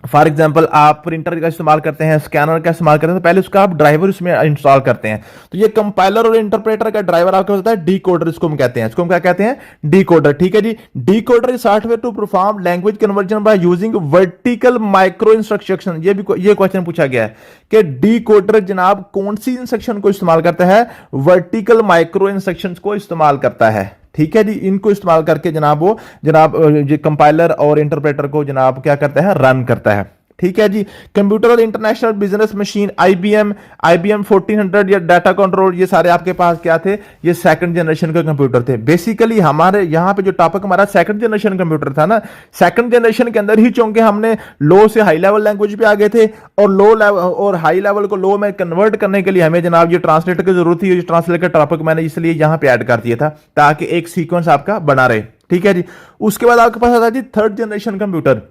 फॉर एग्जाम्पल आप प्रिंटर का इस्तेमाल करते हैं, स्कैनर का इस्तेमाल करते हैं, तो पहले उसका आप ड्राइवर उसमें इंस्टॉल करते हैं। तो ये कंपाइलर और इंटरप्रेटर का ड्राइवर आपको होता है डीकोडर, इसको हम कहते हैं, इसको हम क्या कहते हैं, डीकोडर। ठीक है जी। Decoder is software to perform language conversion by using vertical micro instruction. ये क्वेश्चन पूछा गया है कि डीकोडर जनाब कौन सी इंस्ट्रक्शन को इस्तेमाल करता है, वर्टिकल माइक्रो इंस्ट्रक्शंस को इस्तेमाल करता है। ठीक है जी। इनको इस्तेमाल करके जनाब वो कंपाइलर और इंटरप्रेटर को जनाब क्या करता है, रन करता है। ठीक है जी। कंप्यूटर और इंटरनेशनल बिजनेस मशीन, आईबीएम 1400 या डाटा कंट्रोल, ये सारे आपके पास क्या थे, ये सेकंड जनरेशन के कंप्यूटर थे। बेसिकली हमारे यहाँ पे जो टॉपिक हमारा सेकंड जनरेशन कंप्यूटर था ना, सेकंड जनरेशन के अंदर ही चूंकि हमने लो से हाई लेवल लैंग्वेज पे आ गए थे, और लो लेवल और हाई लेवल को लो में कन्वर्ट करने के लिए हमें जनाब ये ट्रांसलेटर की जरूरत थी। ट्रांसलेटर का टॉपिक मैंने इसलिए यहाँ पे ऐड कर दिया था ताकि एक सीक्वेंस आपका बना रहे। ठीक है जी। उसके बाद आपके पास आता है जी थर्ड जनरेशन कंप्यूटर।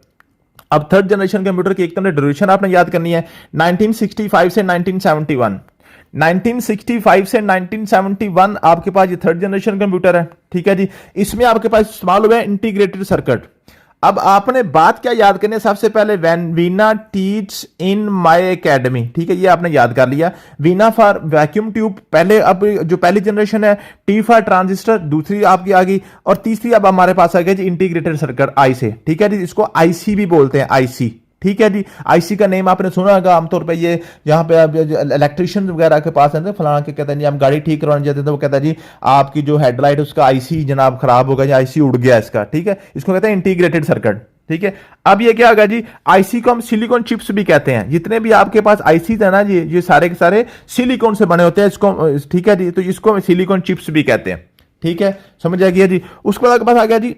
अब थर्ड जनरेशन कंप्यूटर की एक तरह ड्यूरेशन आपने याद करनी है, 1965 से 1971। 1965 से 1971 आपके पास ये थर्ड जनरेशन कंप्यूटर है। ठीक है जी। इसमें आपके पास इस्तेमाल हुआ है इंटीग्रेटेड सर्किट। अब आपने बात क्या याद करनी है, सबसे पहले Veena teach in my academy. ठीक है, ये आपने याद कर लिया। वीना फॉर वैक्यूम ट्यूब पहले, अब जो पहली जनरेशन है, टी फॉर ट्रांजिस्टर दूसरी आपकी आ गई, और तीसरी अब हमारे पास आ गया जी इंटीग्रेटेड सर्किट, आई से। ठीक है जी, इसको आईसी भी बोलते हैं, आईसी। ठीक है जी। आईसी का नेम आपने सुना होगा आमतौर पे, ये यहाँ पे इलेक्ट्रिशियन वगैरह के पास है, फलाना के कहते हैं जी हम गाड़ी ठीक करवाने जाते हैं तो वो कहता है जी आपकी जो हेडलाइट उसका आईसी जनाब खराब हो गया, आईसी उड़ गया इसका। ठीक है, इसको कहते हैं इंटीग्रेटेड सर्किट। ठीक है, अब ये क्या होगा जी, आईसी को हम सिलिकॉन चिप्स भी कहते हैं। जितने भी आपके पास आईसी है ना जी, ये सारे के सारे सिलिकॉन से बने होते हैं इसको। ठीक है जी, तो इसको सिलिकॉन चिप्स भी कहते हैं। ठीक है, समझ आ गया जी। उसके बाद आपके पास आ गया जी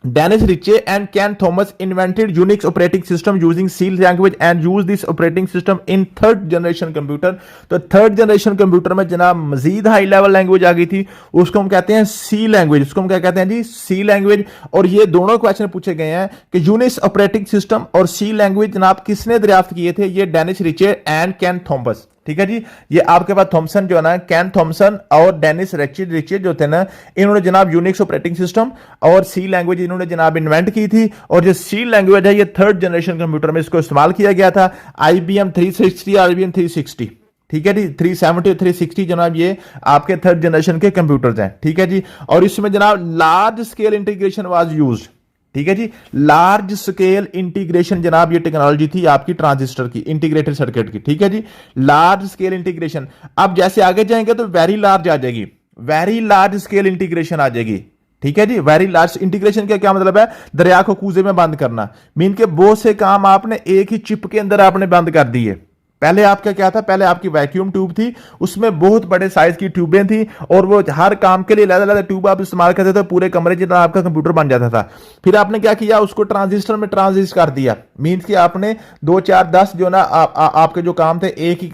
Dennis Ritchie and Ken Thomas invented Unix operating system using C language and use this operating system in third generation computer। तो थर्ड जनरेशन कंप्यूटर में जनाब मजीद हाई लेवल लैंग्वेज आ गई थी, उसको हम कहते हैं सी लैंग्वेज। उसको हम क्या कहते हैं जी, सी लैंग्वेज। और ये दोनों क्वेश्चन पूछे गए हैं कि यूनिक्स ऑपरेटिंग सिस्टम और सी लैंग्वेज जनाब किसने दरियाफ्त किए थे, ये Dennis Ritchie and Ken Thomas. ठीक है जी, ये आपके पास थॉमसन जो है ना, कैन थॉमसन और डेनिस रिचे जो थे ना, इन्होंने जनाब यूनिक्स ऑपरेटिंग सिस्टम और सी लैंग्वेज इन्होंने जनाब इन्वेंट की थी। और जो सी लैंग्वेज है ये थर्ड जनरेशन कंप्यूटर में इसको इस्तेमाल किया गया था, IBM 360, IBM 360। ठीक है जी, 370 360 जनाब ये आपके थर्ड जनरेशन के कंप्यूटर्स हैं। ठीक है जी, और इसमें जनाब large scale integration was used. ठीक है जी, लार्ज स्केल इंटीग्रेशन जनाब ये टेक्नोलॉजी थी आपकी ट्रांजिस्टर की, इंटीग्रेटेड सर्किट की। ठीक है जी, लार्ज स्केल इंटीग्रेशन। अब जैसे आगे जाएंगे तो वेरी लार्ज आ जाएगी, वेरी लार्ज स्केल इंटीग्रेशन आ जाएगी। ठीक है जी, वेरी लार्ज इंटीग्रेशन का क्या मतलब है, दरिया को कूजे में बंद करना। मीन के बहुत से काम आपने एक ही चिप के अंदर आपने बंद कर दिए। पहले आपका क्या था, पहले आपकी वैक्यूम ट्यूब थी, उसमें बहुत बड़े साइज की ट्यूबें थी, और वो हर काम के लिए अलग-अलग ट्यूब आप इस्तेमाल करते थे, पूरे कमरे जितना आपका कंप्यूटर बन जाता था। फिर आपने क्या किया, उसको ट्रांजिस्टर में ट्रांजिस्ट कर दिया। मीन्स कि आपने 2 4 10 जो ना आपके जो काम थे एक ही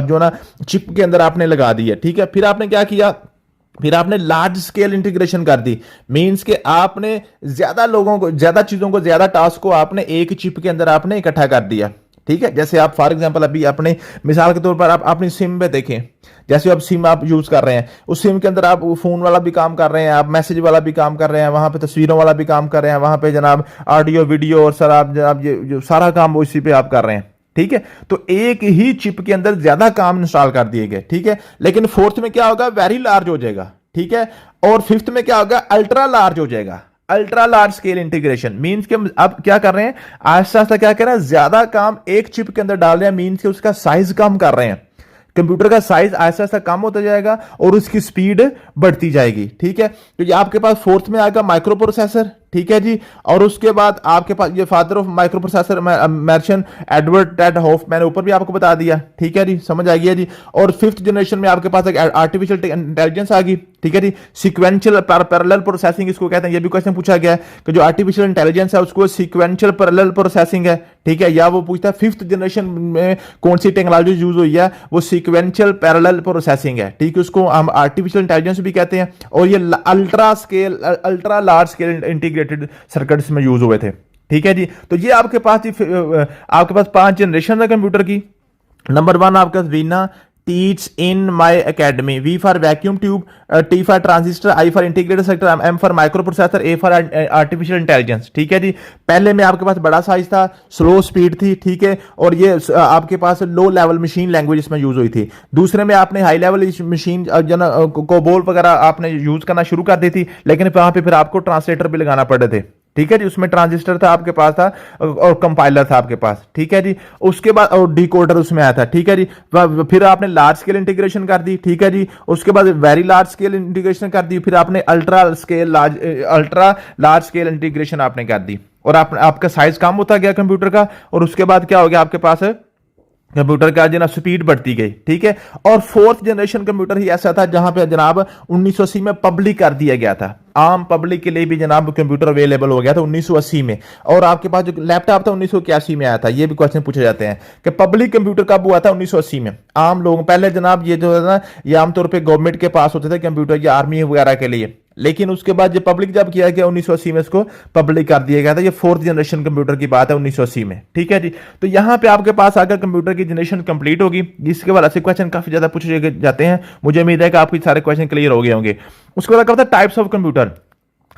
जो ना चिप के अंदर आपने लगा दिया। ठीक है, फिर आपने क्या किया, फिर आपने लार्ज स्केल इंटीग्रेशन कर दी। मींस के आपने ज्यादा लोगों को, ज्यादा चीजों को, ज्यादा टास्क को आपने एक चिप के अंदर आपने इकट्ठा कर दिया। ठीक है, जैसे आप फॉर एग्जांपल अभी अपने मिसाल के तौर पर आप अपनी सिम में देखें, जैसे आप सिम आप यूज कर रहे हैं, उस सिम के अंदर आप फोन वाला भी काम कर रहे हैं, आप मैसेज वाला भी काम कर रहे हैं, वहां पे तस्वीरों वाला भी काम कर रहे हैं, वहां पे जनाब ऑडियो वीडियो और सर आप जनाब ये जो सारा काम उसी पे आप कर रहे हैं। ठीक है, तो एक ही चिप के अंदर ज्यादा काम इंस्टॉल कर दिए गए। ठीक है, लेकिन फोर्थ में क्या होगा, वेरी लार्ज हो जाएगा। ठीक है, और फिफ्थ में क्या होगा, अल्ट्रा लार्ज हो जाएगा। Ultra large scale integration means के अब क्या कर रहे हैं, आहिस्ता आहिस्ता क्या कर रहे हैं, ज्यादा काम एक चिप के अंदर डाल रहे हैं। मींस के उसका साइज कम कर रहे हैं, कंप्यूटर का साइज आहिस्ता आहिस्ता कम होता जाएगा और उसकी स्पीड बढ़ती जाएगी। ठीक है, तो ये आपके पास फोर्थ में आएगा माइक्रो प्रोसेसर। ठीक है जी, और उसके बाद आपके पास ये father of microprocessor mention Edward Ted Hoff, मैंने ऊपर भी आपको बता दिया। ठीक है जी, समझ आ गया जी। और फिफ्थ जनरेशन में आपके पास एक आर्टिफिशियल इंटेलिजेंस आ गई। ठीक है जी, सीक्वेंशियल पैरेलल प्रोसेसिंग इसको कहते हैं। ये भी क्वेश्चन पूछा गया है कि जो आर्टिफिशियल इंटेलिजेंस है उसको सीक्वेंशियल पैरेलल प्रोसेसिंग है। ठीक है, या वो पूछता है फिफ्थ जनरेशन में कौन सी टेक्नोलॉजी यूज हुई है, वो सीक्वेंशियल पैरेलल प्रोसेसिंग है। ठीक है, उसको हम आर्टिफिशियल इंटेलिजेंस भी कहते हैं। और ये ultra large scale integrated circuits में यूज हुए थे। ठीक है जी। तो ये आपके पास आपके पास 5 जनरेशन है कंप्यूटर की। नंबर 1 आपका Veena teach in my academy, V for vacuum tube, T for transistor, I for integrated circuit, M for microprocessor, A for artificial intelligence. ठीक है जी। पहले में आपके पास बड़ा साइज था, स्लो स्पीड थी, ठीक है, और ये आपके पास लो लेवल मशीन लैंग्वेज इसमें यूज हुई थी। दूसरे में आपने हाई लेवल मशीन कोबोल वगैरह आपने यूज करना शुरू कर दी थी, लेकिन वहां पे फिर आपको ट्रांसलेटर भी लगाना पड़े थे। ठीक है जी। उसमें ट्रांजिस्टर था आपके पास था और कंपाइलर था आपके पास। ठीक है जी। उसके बाद और डिकोडर उसमें आया था। ठीक है जी। फिर आपने लार्ज स्केल इंटीग्रेशन कर दी। ठीक है जी। उसके बाद वेरी लार्ज स्केल इंटीग्रेशन कर दी। फिर आपने अल्ट्रा लार्ज स्केल इंटीग्रेशन आपने कर दी, और आपका साइज कम होता गया कंप्यूटर का। और उसके बाद क्या हो गया, आपके पास कंप्यूटर का जनाब स्पीड बढ़ती गई। ठीक है। और फोर्थ जनरेशन कंप्यूटर ही ऐसा था जहां पे जनाब 1980 में पब्लिक कर दिया गया था, आम पब्लिक के लिए भी जनाब कंप्यूटर अवेलेबल हो गया था 1980 में। और आपके पास जो लैपटॉप था 1981 में आया था। ये भी क्वेश्चन पूछे जाते हैं कि पब्लिक कंप्यूटर कब हुआ था, 1980 में। आम लोग पहले जनाब ये जो है ना, ये आमतौर पर गवर्नमेंट के पास होते थे कंप्यूटर, या आर्मी वगैरह के लिए, लेकिन उसके बाद जब पब्लिक जब किया गया 1980 में इसको पब्लिक कर दिया गया था। ये फोर्थ जनरेशन कंप्यूटर की बात है 1980 में। ठीक है जी। तो यहां पे आपके पास अगर कंप्यूटर की जनरेशन कंप्लीट होगी, जिसके बाद ऐसे क्वेश्चन काफी ज्यादा पूछे जाते हैं, मुझे उम्मीद है कि आपके सारे क्वेश्चन क्लियर हो गए होंगे। उसके बाद क्या होता है, टाइप्स ऑफ कंप्यूटर।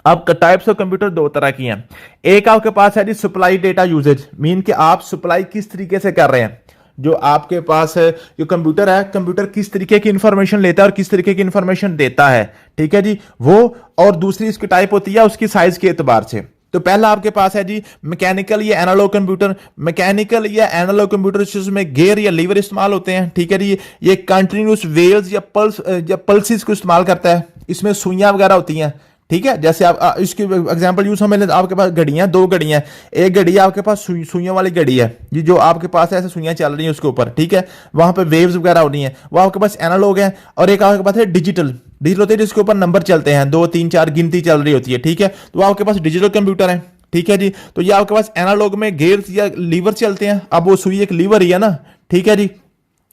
अब टाइप्स ऑफ कंप्यूटर दो तरह की हैं। एक आपके पास है जी सप्लाई डेटा यूजेज, मीन कि आप सप्लाई किस तरीके से कर रहे हैं। जो आपके पास जो कंप्यूटर है, कंप्यूटर किस तरीके की इंफॉर्मेशन लेता है और किस तरीके की इंफॉर्मेशन देता है। ठीक है जी। वो और दूसरी इसकी टाइप होती है उसकी साइज के एतबार से। तो पहला आपके पास है जी मैकेनिकल या एनालॉग कंप्यूटर। मैकेनिकल या एनालॉग कंप्यूटर जिसमें गेयर या लीवर इस्तेमाल होते हैं। ठीक है जी। ये कंटिन्यूस वेव्स या पल्सेस को इस्तेमाल करता है। इसमें सुइयां वगैरह होती हैं। ठीक है। जैसे आप इसकी एग्जांपल यूज हमें, आपके पास घड़ियां, 2 घड़ियां, एक घड़ी आपके पास सुइयों वाली घड़ी है, ये जो आपके पास ऐसे सुइयां चल रही हैं उसके ऊपर। ठीक है। वहां पे वेव्स वगैरह हो रही हैं, वो आपके पास एनालॉग है। और एक आपके पास है डिजिटल होते हैं जिसके ऊपर नंबर चलते हैं, 2 3 4 गिनती चल रही होती है। ठीक है। तो आपके पास डिजिटल कंप्यूटर है। ठीक है जी। तो ये आपके पास एनालॉग में गेयर्स या लीवर चलते हैं। अब वो सुई एक लीवर ही है ना। ठीक है जी।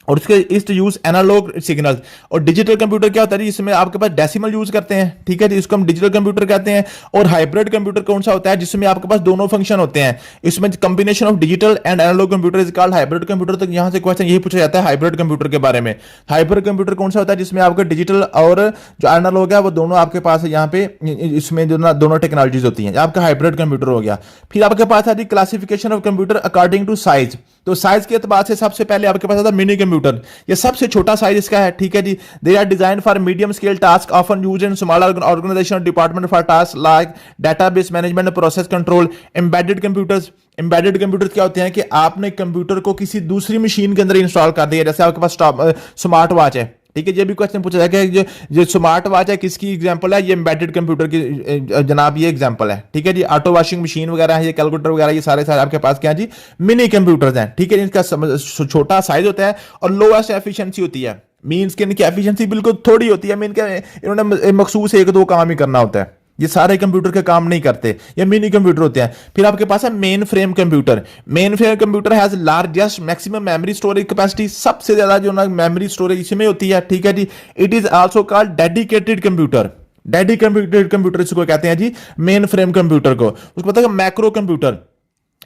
और उसके इस यूज एनालॉग सिग्नल। और डिजिटल कंप्यूटर क्या होता है, इसमें आपके पास डेसिमल यूज करते हैं। ठीक है जी। इसको हम डिजिटल कंप्यूटर कहते हैं। और हाइब्रिड कंप्यूटर कौन सा होता है, जिसमें आपके पास दोनों फंक्शन होते हैं। इसमें combination of digital and analog computer is called hybrid computer. तो यहां से क्वेश्चन यही पूछा जाता है हाइब्रिड कंप्यूटर के बारे में। हाइब्रिड कंप्यूटर कौन सा होता है, जिसमें आपका डिजिटल और जो एनालॉग है वो दोनों आपके पास है। यहाँ पे इसमें जो ना दोनों टेक्नोलॉजीज होती हैं, आपका हाइब्रिड कंप्यूटर हो गया। फिर आपके पास है classification of computer according to size. तो साइज के एतबार से सबसे पहले आपके पास आता है मिनी कंप्यूटर। ये सबसे छोटा साइज इसका है। ठीक है जी। They are design for medium scale task, often use in small organisation department for task like database management, process control. Embedded computers. Embedded computer क्या होते हैं कि आपने कंप्यूटर को किसी दूसरी मशीन के अंदर इंस्टॉल कर दिया। जैसे आपके पास स्मार्ट वॉच है। ठीक है। ये भी क्वेश्चन पूछा जाएगा कि जो स्मार्ट वॉच है किसकी एग्जांपल है, ये एम्बेडेड कंप्यूटर की जनाब ये एग्जांपल है। ठीक है जी। ऑटो वॉशिंग मशीन वगैरह है, ये कैलकुलेटर वगैरह, ये सारे आपके पास क्या जी मिनी कंप्यूटर्स हैं। ठीक है। इनका छोटा साइज होता है और लोएस्ट एफिशिएंसी होती है। मीन्स कि इनकी एफिशिएंसी बिल्कुल थोड़ी होती है। मीन के इन्होंने मखसूस 1-2 काम ही करना होता है। ये सारे कंप्यूटर के काम नहीं करते, ये मिनी कंप्यूटर होते हैं। फिर आपके पास है main frame computer. Main frame computer has largest maximum memory storage capacity. सबसे ज्यादा जो ना मेमोरी स्टोरेज इसमें होती है। ठीक है जी। It is also called dedicated computer. Dedicated computer इसको कहते हैं जी मेन फ्रेम कंप्यूटर को। उसको पता है macro computer.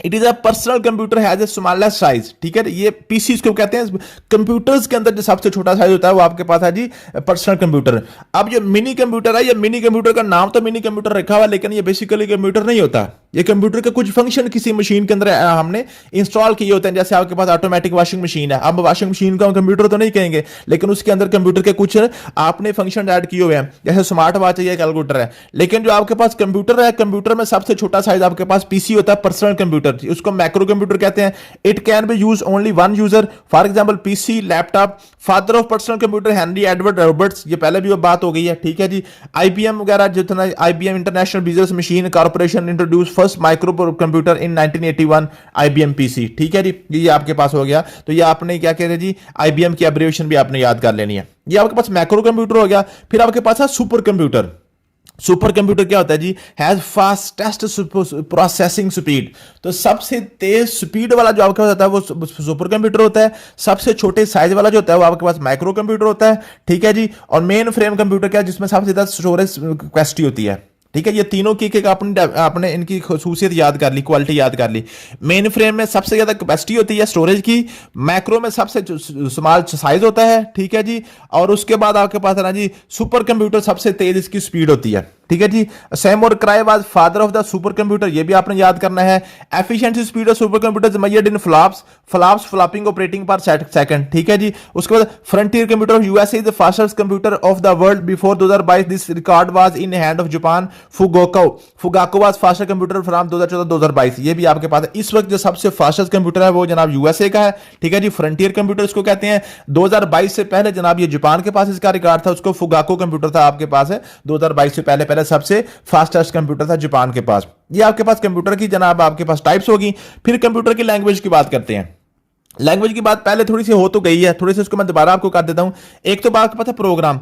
It is a personal computer has a smallest size. ठीक है। ये पीसी इसको कहते हैं। कंप्यूटर्स के अंदर जो सबसे छोटा साइज होता है वो आपके पास है जी पर्सनल कंप्यूटर। अब ये मिनी कंप्यूटर है, ये मिनी कंप्यूटर का नाम तो मिनी कंप्यूटर रखा हुआ, लेकिन ये बेसिकली कंप्यूटर नहीं होता। ये कंप्यूटर के कुछ फंक्शन किसी मशीन के अंदर हमने इंस्टॉल किए होते हैं। जैसे आपके पास ऑटोमेटिक वॉशिंग मशीन है। अब वॉशिंग मशीन को हम कंप्यूटर तो नहीं कहेंगे, लेकिन उसके अंदर कंप्यूटर के कुछ आपने फंक्शन ऐड किए हुए हैं। जैसे स्मार्ट वॉच है या कैलकुलेटर है। लेकिन जो आपके पास कंप्यूटर है, कंप्यूटर में सबसे छोटा साइज आपके पास पीसी होता है, पर्सनल कंप्यूटर, उसको मैक्रो कंप्यूटर कहते हैं। It can be use only one user, for example PC, laptop. Father of personal computer Henry Edward Roberts, ये पहले भी वो बात हो गई है। ठीक है जी। आईबीएम वगैरह जितना, IBM international business machine corporation introduce first micro computer इन 1981 आईबीएम पीसी। ठीक है जी। ये आपके पास हो गया। तो ये आपने क्या कहते हैं जी आईबीएम की एब्रिविएशन भी आपने याद कर लेनी है। ये आपके पास मैक्रो कंप्यूटर हो गया। फिर आपके पास है सुपर कंप्यूटर। सुपर कंप्यूटर क्या होता है जी, हैज फास्टेस्ट प्रोसेसिंग स्पीड। तो सबसे तेज स्पीड वाला जो आपके पास होता है वो सुपर कंप्यूटर होता है। सबसे छोटे साइज वाला जो होता है वो आपके पास माइक्रो कंप्यूटर होता है। ठीक है जी। और मेन फ्रेम कंप्यूटर क्या है, जिसमें सबसे ज्यादा स्टोरेज कैपेसिटी होती है। ठीक है, ये तीनों की एक आपने इनकी खसूसियत याद कर ली, क्वालिटी याद कर ली। मेन फ्रेम में सबसे ज्यादा कैपेसिटी होती है स्टोरेज की, मैक्रो में सबसे स्मॉल साइज होता है, ठीक है जी। और उसके बाद आपके पास है ना जी सुपर कंप्यूटर, सबसे तेज इसकी स्पीड होती है, ठीक है जी। Samuel Cray was father of the super computer, ये भी आपने याद करना है। Efficiency speed of super computer measured in flops flopping operating per second, ठीक है जी। उसके बाद Frontier computer of USA is the fastest computer of the world before 2022, this record was in hand of Japan Fugaku was faster computer from 2014-2022, ये भी आपके पास है। इस वक्त जो सबसे फास्टेस्ट कंप्यूटर है वो जनाब यूएसए का है, ठीक है जी। फ्रंटियर कंप्यूटर इसको कहते हैं। 2022 से पहले जनाब ये जापान के पास इसका रिकॉर्ड था, उसको फुगाको कंप्यूटर था आपके पास है। 2022 से पहले सबसे फास्टेस्ट कंप्यूटर था जापान के पास। ये आपके पास कंप्यूटर की जनाब आपके पास टाइप्स होगी। फिर कंप्यूटर की लैंग्वेज की बात करते हैं। लैंग्वेज की बात पहले थोड़ी सी हो तो गई है, थोड़ी सी उसको मैं दोबारा आपको कर देता हूं। एक तो बात पता है program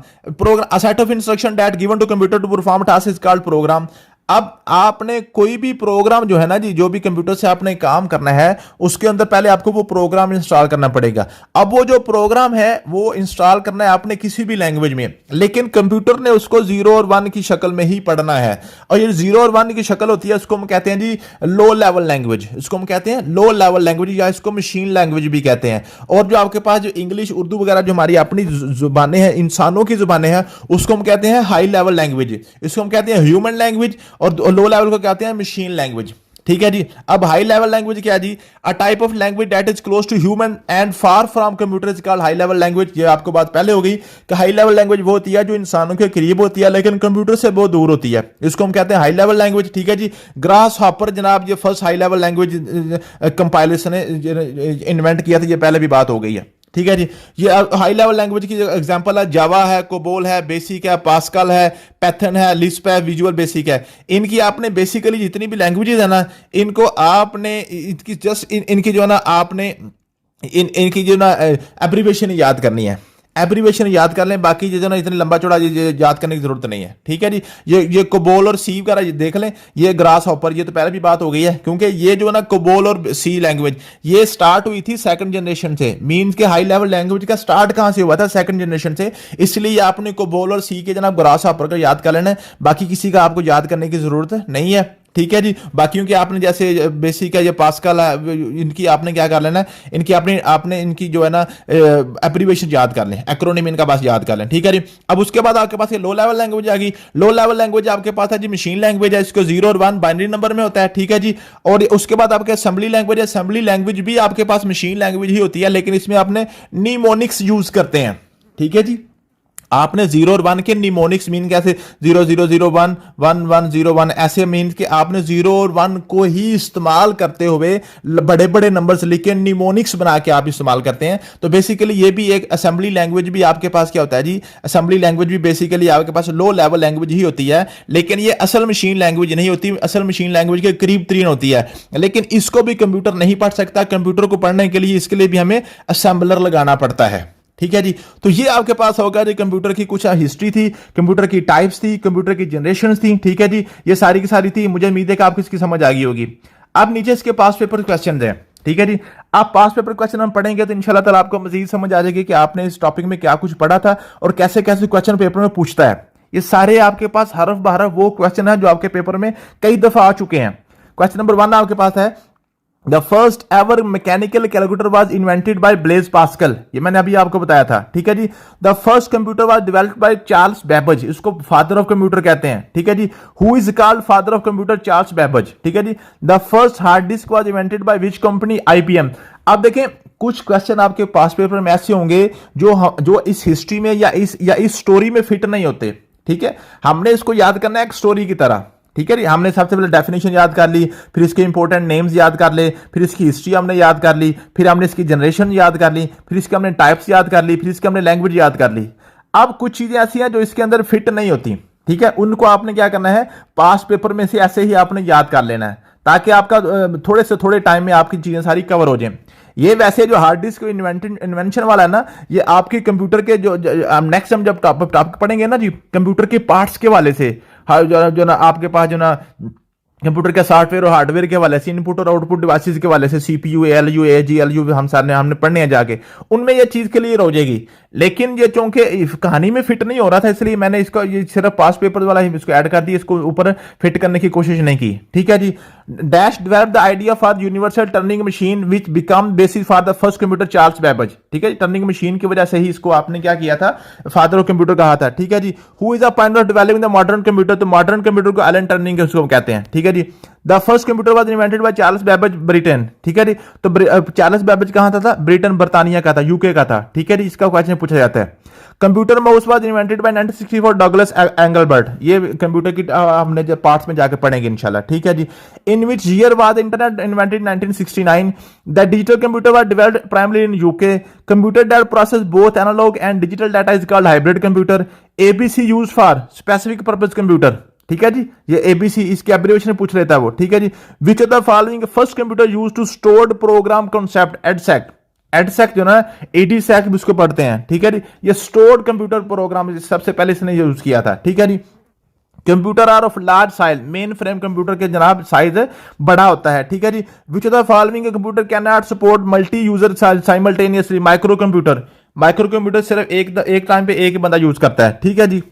a set of instruction that given to computer to perform task is called program. अब आपने कोई भी प्रोग्राम जो है ना जी, जो भी कंप्यूटर से आपने काम करना है उसके अंदर पहले आपको वो प्रोग्राम इंस्टॉल करना पड़ेगा। अब वो जो प्रोग्राम है वो इंस्टॉल करना है आपने किसी भी लैंग्वेज में, लेकिन कंप्यूटर ने उसको 0 और 1 की शक्ल में ही पढ़ना है। और ये 0 और 1 की शक्ल होती है, उसको हम कहते हैं जी लो लेवल लैंग्वेज, इसको हम कहते हैं लो लेवल लैंग्वेज या इसको मशीन लैंग्वेज भी कहते हैं। और जो आपके पास जो इंग्लिश उर्दू वगैरह जो हमारी अपनी जुबानें हैं, इंसानों की जुबानें हैं, उसको हम कहते हैं हाई लेवल लैंग्वेज, इसको हम कहते हैं ह्यूमन लैंग्वेज। और लो लेवल को कहते हैं मशीन लैंग्वेज, ठीक है जी। अब हाई लेवल लैंग्वेज क्या है जी? A type of language that is close to human and far from computer is called high level language. ये आपको बात पहले हो गई कि हाई लेवल लैंग्वेज वो होती है जो इंसानों के करीब होती है लेकिन कंप्यूटर से बहुत दूर होती है, इसको हम कहते हैं हाई लेवल लैंग्वेज, ठीक है जी। ग्रास हॉपर जनाब ये first high level language compilation ने इन्वेंट किया था, ये पहले भी बात हो गई है, ठीक है जी। ये हाई लेवल लैंग्वेज की एग्जांपल है जावा है, कोबोल है, बेसिक है, पास्कल है, पैथन है, लिस्प है, विजुअल बेसिक है। इनकी आपने बेसिकली जितनी भी लैंग्वेजेस है ना, इनको आपने इनकी जस्ट इनकी जो है ना आपने इनकी जो ना एब्रीविएशन याद करनी है, एब्रीविएशन याद कर लें, बाकी जो ना इतनी लंबा चौड़ा याद करने की जरूरत नहीं है, ठीक है जी। ये कोबोल और सी वगैरह देख लें, ये ग्रास हॉपर, ये तो पहले भी बात हो गई है, क्योंकि ये जो ना कोबोल और सी लैंग्वेज ये स्टार्ट हुई थी सेकंड जनरेशन से। मींस के हाई लेवल लैंग्वेज का स्टार्ट कहां से हुआ था? सेकंड जनरेशन से। इसलिए आपने कोबोल और सी के जनाब ग्रास हॉपर का याद कर लेना है, बाकी किसी का आपको याद करने की जरूरत नहीं है, ठीक है जी। बाकियों की आपने जैसे बेसिक है, ये पास्कल है, इनकी आपने क्या कर लेना है, इनकी आपने इनकी जो है ना एब्रीविएशन याद कर लें, एक्रोनिम इनका बस याद कर लें, ठीक है जी। अब उसके बाद आपके पास ये लो लेवल लैंग्वेज आ गई। लो लेवल लैंग्वेज आपके पास है जी मशीन लैंग्वेज है, इसको 0 और 1 बाइनरी नंबर में होता है, ठीक है जी। और उसके बाद आपके असेंबली लैंग्वेज है, असेंबली लैंग्वेज भी आपके पास मशीन लैंग्वेज ही होती है, लेकिन इसमें आपने निमोनिक्स यूज करते हैं, ठीक है जी। आपने 0 और 1 के निमोनिक्स मीन कैसे 0001 1101 ऐसे मीन के आपने 0 और 1 को ही इस्तेमाल करते हुए बड़े बड़े नंबर्स लिख के निमोनिक्स बना के आप इस्तेमाल करते हैं। तो बेसिकली ये भी एक असेंबली लैंग्वेज भी आपके पास क्या होता है जी, असेंबली लैंग्वेज भी बेसिकली आपके पास लो लेवल लैंग्वेज ही होती है, लेकिन ये असल मशीन लैंग्वेज नहीं होती, असल मशीन लैंग्वेज के करीब तरीन होती है। लेकिन इसको भी कंप्यूटर नहीं पढ़ सकता, कंप्यूटर को पढ़ने के लिए इसके लिए भी हमें असेंबलर लगाना पड़ता है, ठीक है जी। तो ये आपके पास होगा जी कंप्यूटर की कुछ हिस्ट्री थी, कंप्यूटर की टाइप्स थी, कंप्यूटर की जनरेशंस थी, ठीक है जी। ये सारी की सारी थी, मुझे उम्मीद है कि आपको इसकी समझ आ गई होगी। अब नीचे इसके पास पेपर क्वेश्चन हैं, ठीक है जी। आप पास पेपर क्वेश्चन हम पढ़ेंगे तो इंशाल्लाह ताला आपको मजीद समझ आ जाएगी कि आपने इस टॉपिक में क्या कुछ पढ़ा था और कैसे कैसे क्वेश्चन पेपर में पूछता है। ये सारे आपके पास हरफ बहरफ वो क्वेश्चन है जो आपके पेपर में कई दफा आ चुके हैं। क्वेश्चन नंबर 1 आपके पास है The first ever mechanical calculator was invented by Blaise Pascal, ये मैंने अभी आपको बताया था, ठीक है जी। The first computer was developed by Charles Babbage, इसको फादर ऑफ कंप्यूटर कहते हैं, ठीक है जी। Who is called father of computer? Charles Babbage, ठीक है जी। The first hard disk was invented by which company? IBM। अब देखें कुछ क्वेश्चन आपके पास पेपर में ऐसे होंगे जो इस हिस्ट्री में या इस स्टोरी में फिट नहीं होते, ठीक है। हमने इसको याद करना है एक स्टोरी की तरह, ठीक है जी। हमने सबसे पहले डेफिनेशन याद कर ली, फिर इसके इंपॉर्टेंट नेम्स याद कर ले, फिर इसकी हिस्ट्री हमने याद कर ली, फिर हमने इसकी जनरेशन याद कर ली, फिर इसके हमने टाइप्स याद कर ली, फिर इसके हमने लैंग्वेज याद कर ली। अब कुछ चीजें ऐसी हैं जो इसके अंदर फिट नहीं होती, ठीक है। उनको आपने क्या करना है, पास पेपर में से ऐसे ही आपने याद कर लेना है, ताकि आपका थोड़े से थोड़े टाइम में आपकी चीजें सारी कवर हो जाए। ये वैसे जो हार्ड डिस्क इन्वेंशन वाला है ना, ये आपके कंप्यूटर के जो नेक्स्ट हम जब टॉपिक पढ़ेंगे ना जी कंप्यूटर के पार्ट्स के वाले से, जो ना आपके पास जो ना कंप्यूटर के सॉफ्टवेयर और हार्डवेयर के हवाले से, इनपुट और आउटपुट डिवाइसेस के हवाले से, सीपीयू, एलयू, एजीएलयू हमने पढ़ने हैं जाके, उनमें ये चीज क्लियर हो जाएगी। लेकिन ये चूंकि कहानी में फिट नहीं हो रहा था, इसलिए मैंने इसको ये सिर्फ पास पेपर वाला ही इसको ऐड कर दिया, इसको ऊपर फिट करने की कोशिश नहीं की। ठीक है जी। Dash develop the idea for universal Turing machine which become basis for the first computer Charles Babbage. ठीक है जी। टर्निंग मशीन की वजह से ही इसको आपने क्या किया था, फादर ऑफ कंप्यूटर कहा था। ठीक है जी। Who is the pioneer of developing the modern computer, तो मॉडर्न कंप्यूटर को एलन टर्निंग उसको कहते हैं। ठीक है जी। The first computer was invented by Charles Babbage, Britain. ठीक है जी। तो चार्ल्स बेबेज कहां था? ब्रिटेन, बर्तानिया का था, यूके का था। ठीक है जी। इसका क्वेश्चन पूछा जाता है। Computer mouse was invented bye 1964 Douglas Engelbart. ये कंप्यूटर की हमने जब पार्ट्स में जाके पढ़ेंगे इंशाल्लाह। ठीक है जी। In which year was internet invented? 1969। The digital computer was developed primary in UK. Computer that process both analogue and digital data is called hybrid computer. ABC used for specific purpose computer. ठीक है जी। ये ABC इसके abbreviation पूछ लेता है वो। ठीक है जी। Which of the following first computer used to stored program concept? EDSAC. EDSAC जो ना एडीसेक भी उसको पढ़ते हैं। ठीक है जी। ये स्टोर्ड कंप्यूटर प्रोग्राम सबसे पहले इसने यूज किया था। ठीक है जी। Computer are of large size, main frame computer के जनाब साइज बड़ा होता है। ठीक है जी। Which of the following computer can not support multi user simultaneously? Micro computer. Micro computer सिर्फ एक टाइम पे एक बंदा यूज करता है। ठीक है जी।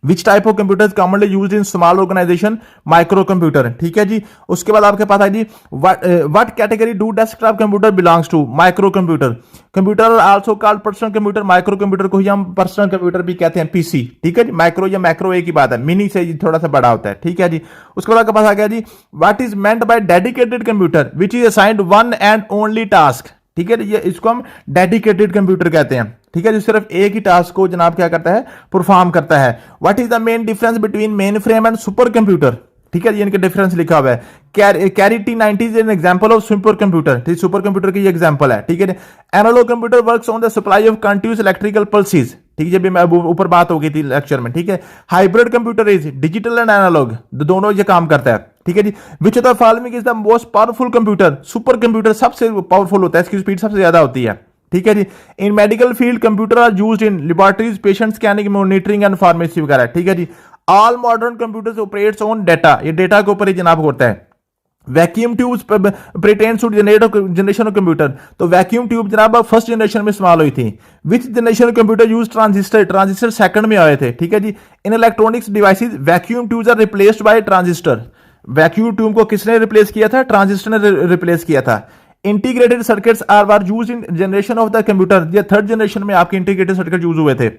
Which type of computer commonly used in small organisation? Micro computer. ठीक है जी। उसके बाद आपके पास है जी what category do desktop computer belongs to? Micro computer. Computer also called personal computer. Micro computer को ही हम पर्सनल कंप्यूटर भी कहते हैं, पीसी। ठीक है जी। माइक्रो या मैक्रो एक ही बात है, मिनी से थोड़ा सा बड़ा होता है। ठीक है जी। उसके बाद आपके पास आ गया जी what is meant by dedicated computer which is assigned one and only task? ठीक है। ये इसको हम डेडिकेटेड कंप्यूटर कहते हैं। ठीक है। जो सिर्फ एक ही टास्क को जनाब क्या करता है, परफॉर्म करता है। What is the main difference between mainframe and supercomputer? ठीक है। ये इनके डिफरेंस लिखा हुआ है। Cray T90 is an example of super computer. ठीक, सुपर कंप्यूटर की ये एग्जांपल है। ठीक है। Analog computer works on the supply of continuous electrical pulses. ठीक है। जब मैं ऊपर बात हो गई थी लेक्चर में। ठीक है। Hybrid computer is digital and analogue, दोनों ये काम करता है। ठीक है जी। Which of the following is the most powerful computer? Super computer सबसे पावरफुल होता है, इसकी स्पीड सबसे ज्यादा होती है। ठीक है जी। In medical field computer are used in laboratories, patient scanning, monitoring and pharmacy वगैरह। ठीक है जी। All modern computers operates on data, ये डेटा के ऊपर ही जनाब होता है। Vacuum tubes pretends to generation of computer, तो वैक्यूम ट्यूब जनाब फर्स्ट जनरेशन में इस्तेमाल हुई थी। Which generation computer use transistor? Transistor second में आए थे। ठीक है जी। In electronics devices vacuum tubes are replaced by transistor. Vacuum tube को किसने रिप्लेस किया था? ट्रांजिस्टर ने रिप्लेस किया था। Integrated circuits are used in generation of the computer, ये थर्ड जनरेशन में आपके इंटीग्रेटेड सर्किट यूज हुए थे।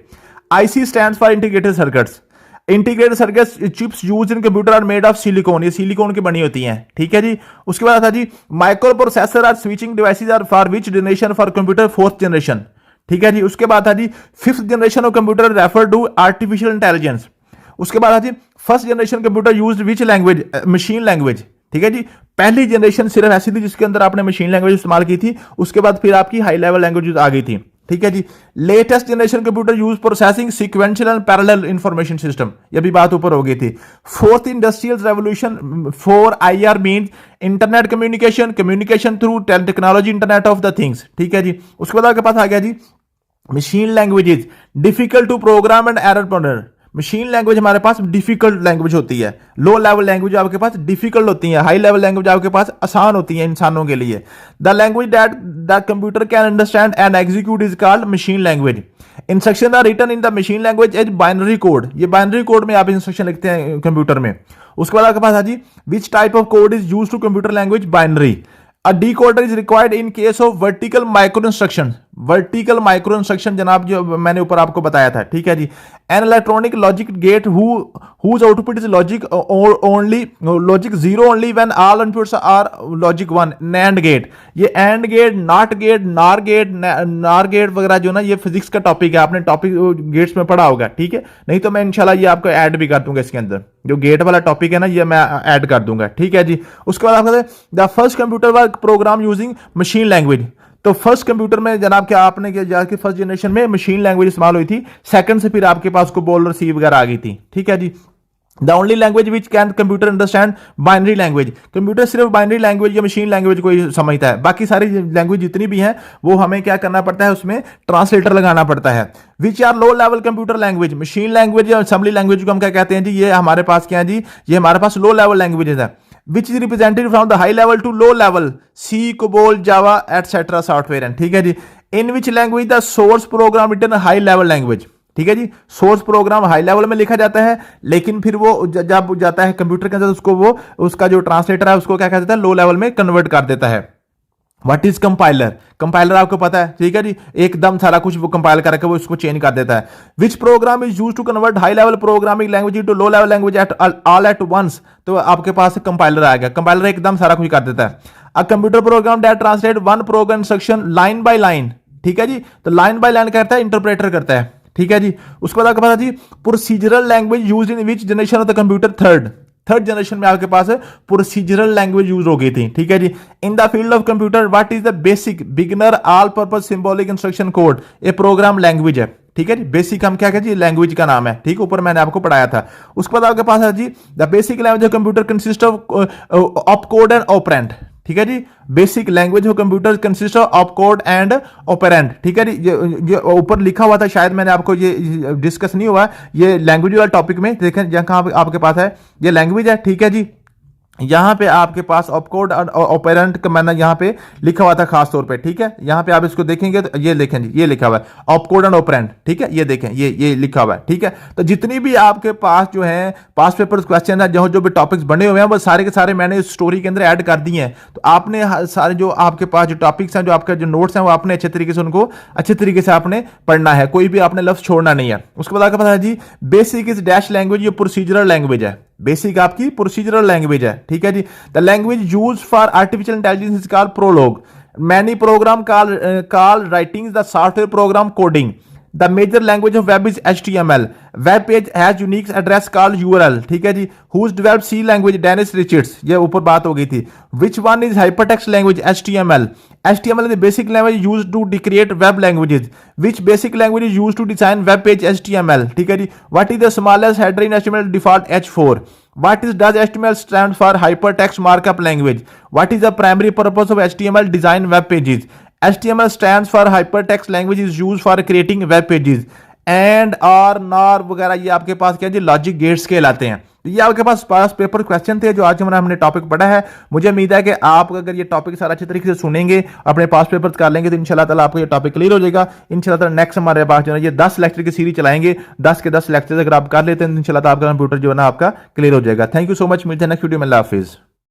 IC stands for integrated circuits. Integrated circuits chips use in computer are made of silicon, ये silicon की बनी होती हैं। ठीक है जी। उसके बाद था जी micro processor are switching devices are for which generation? For computer fourth generation. ठीक है जी। उसके बाद था जी fifth generation of computer refer to artificial intelligence. उसके बाद था जी first generation computer used which language? Machine language. ठीक है जी। पहली जनरेशन सिर्फ ऐसी थी जिसके अंदर आपने मशीन लैंग्वेज इस्तेमाल की थी, उसके बाद फिर आपकी हाई लेवल लैंग्वेज आ गई थी। ठीक है जी। Latest generation computer use processing sequential and parallel information system, ये भी बात ऊपर हो गई थी। Fourth industrial revolution, 4IR means internet communication, communication through technology, internet of the things. ठीक है जी। उसके बाद आपके पास आ गया जी machine languages, difficult to program and error tolerance. Machine language हमारे पास डिफिकल्ट लैंग्वेज होती है, लो लेवल लैंग्वेज आपके पास डिफिकल्ट होती है, हाई लेवल लैंग्वेज आपके पास आसान होती है इंसानों के लिए। The language that the computer can understand and execute is called machine language. Instruction are written in the machine language as binary code, ये बाइनरी कोड में आप इंस्ट्रक्शन लिखते हैं कंप्यूटर में। उसके बाद आपके पास है जी which type of code is used to computer language? Binary. A decoder is required in case of vertical micro instruction। Vertical micro instruction जनाब जो मैंने ऊपर आपको बताया था। ठीक है जी। An electronic logic gate whose output is logic only logic 0 only when all inputs are logic 1। NAND gate, ये एंड गेट, नॉट गेट, नार गेट वगैरह जो ना ये फिजिक्स का टॉपिक है, आपने टॉपिक गेट्स में पढ़ा होगा। ठीक है। नहीं तो मैं इंशाल्लाह ये आपको ऐड भी कर दूंगा इसके अंदर, जो गेट वाला टॉपिक है ना ये मैं ऐड कर दूंगा। ठीक है जी। उसके बाद आपका the first computer work program using machine language, तो फर्स्ट कंप्यूटर में जनाब क्या आपने जाके फर्स्ट जनरेशन में मशीन लैंग्वेज इस्तेमाल हुई थी, सेकंड से फिर आपके पास को बोल और सी वगैरह आ गई थी। ठीक है जी। The only language which can computer understand binary language, computer सिर्फ बाइनरी लैंग्वेज या मशीन लैंग्वेज को ही समझता है, बाकी सारी लैंग्वेज जितनी भी हैं वो हमें क्या करना पड़ता है, उसमें ट्रांसलेटर लगाना पड़ता है। Which are low level computer language, machine language या असेंबली लैंग्वेज को हम क्या कहते हैं जी, ये हमारे पास क्या है जी, ये हमारे पास लो लेवल लैंग्वेजेस है। Which is represented from the high level to low level, C, COBOL, Java et cetera software and, ठीक है जी। In which language the source program written high level language, ठीक है जी। सोर्स प्रोग्राम हाई लेवल में लिखा जाता है, लेकिन फिर वो जब जाता है कंप्यूटर के अंदर उसको वो उसका जो ट्रांसलेटर है उसको क्या कह देता है, लो लेवल में कन्वर्ट कर देता है। व्हाट इज कंपाइलर, कंपाइलर आपको पता है, ठीक है जी, एकदम सारा कुछ वो कंपाइल करके वो उसको चेंज कर देता है। Which program is used to convert high level programming language to low level language at all at once, तो आपके पास कंपाइलर आएगा, कंपाइलर एकदम सारा कुछ कर देता है। A computer program that translate one programme instruction line by line, ठीक है जी, तो लाइन बाय लाइन करता है, इंटरप्रेटर करता है, ठीक है जी। उसके बाद आपके पास जी procedural language used in which generation of the computer, third generation में आपके पास प्रोसीजरल लैंग्वेज यूज हो गई थी, ठीक है जी। In the field of computer what is the basic beginner all purpose symbolic instruction code, a program language है, ठीक है जी। बेसिक हम क्या कहते हैं, लैंग्वेज का नाम है, ठीक, ऊपर मैंने आपको पढ़ाया था। उसके बाद आपके पास है जी the basic language of computer consist of opcode and operand, ठीक है जी। Basic language of computer consist of opcode and operand, ठीक है जी। ये ऊपर लिखा हुआ था, शायद मैंने आपको ये डिस्कस नहीं हुआ, ये लैंग्वेज वाला टॉपिक में देखें, जहां आपके पास है ये लैंग्वेज है, ठीक है जी। यहां पे आपके पास ऑपकोड और ऑपरेंट का मैंने यहां पे लिखा हुआ था खास तौर पे, ठीक है। यहां पे आप इसको देखेंगे तो ये लिखें जी, ये लिखा हुआ है ऑपकोड एंड ऑपरेंट, ठीक है, ये देखें, ये लिखा हुआ है, ठीक है। तो जितनी भी आपके पास जो है पास पेपर क्वेश्चन है, जो भी टॉपिक्स बने हुए हैं वो सारे के सारे मैंने स्टोरी के अंदर ऐड कर दिए हैं। तो आपने सारे जो आपके पास जो टॉपिक्स हैं, जो आपके जो नोट्स हैं, वो आपने अच्छे तरीके से उनको अच्छे तरीके से आपने पढ़ना है, कोई भी आपने लफ्ज छोड़ना नहीं है। उसके बाद आपके पास है जी बेसिक इज डैश लैंग्वेज, ये प्रोसीजरल लैंग्वेज है, बेसिक आपकी प्रोसीजरल लैंग्वेज है, ठीक है जी। The language use for artificial intelligence is called Prolog, many program call writing the software program coding. The major language of web is HTML, web page has unique address called URL, ठीक है जी। Who developed C language, Dennis Richards, ये ऊपर बात हो गई थी। Which one is hypertext language, HTML, HTML is the basic language used to create web languages. Which basic language is used to design web page, HTML, ठीक है जी। What is the smallest header in HTML, default H4. What is does HTML stand for, hypertext markup language. What is the primary purpose of HTML, design web pages. HTML stands for hypertext language is used for creating web pages. And और nor वगैरह ये आपके पास क्या जी logic gates कहलाते हैं। ये आपके पास paper question थे जो आज हमने टॉपिक पढ़ा है। मुझे उम्मीद है कि आप अगर ये टॉपिक सारा अच्छे तरीके से सुनेंगे, अपने पास पेपर कर लेंगे, तो इंशाल्लाह ताला आपको ये टॉपिक क्लियर हो जाएगा। इंशाल्लाह ताला नेक्स्ट हमारे पास जो है ये 10 लेक्चर की सीरीज चलाएंगे, 10 के 10 लेक्चर अगर आप कर लेते हैं इंशाल्लाह आपका कंप्यूटर जो है ना आपका क्लियर हो जाएगा। थैंक यू सो मच, मिलते हैं नेक्स्ट वीडियो में, अल्लाह हाफिज़।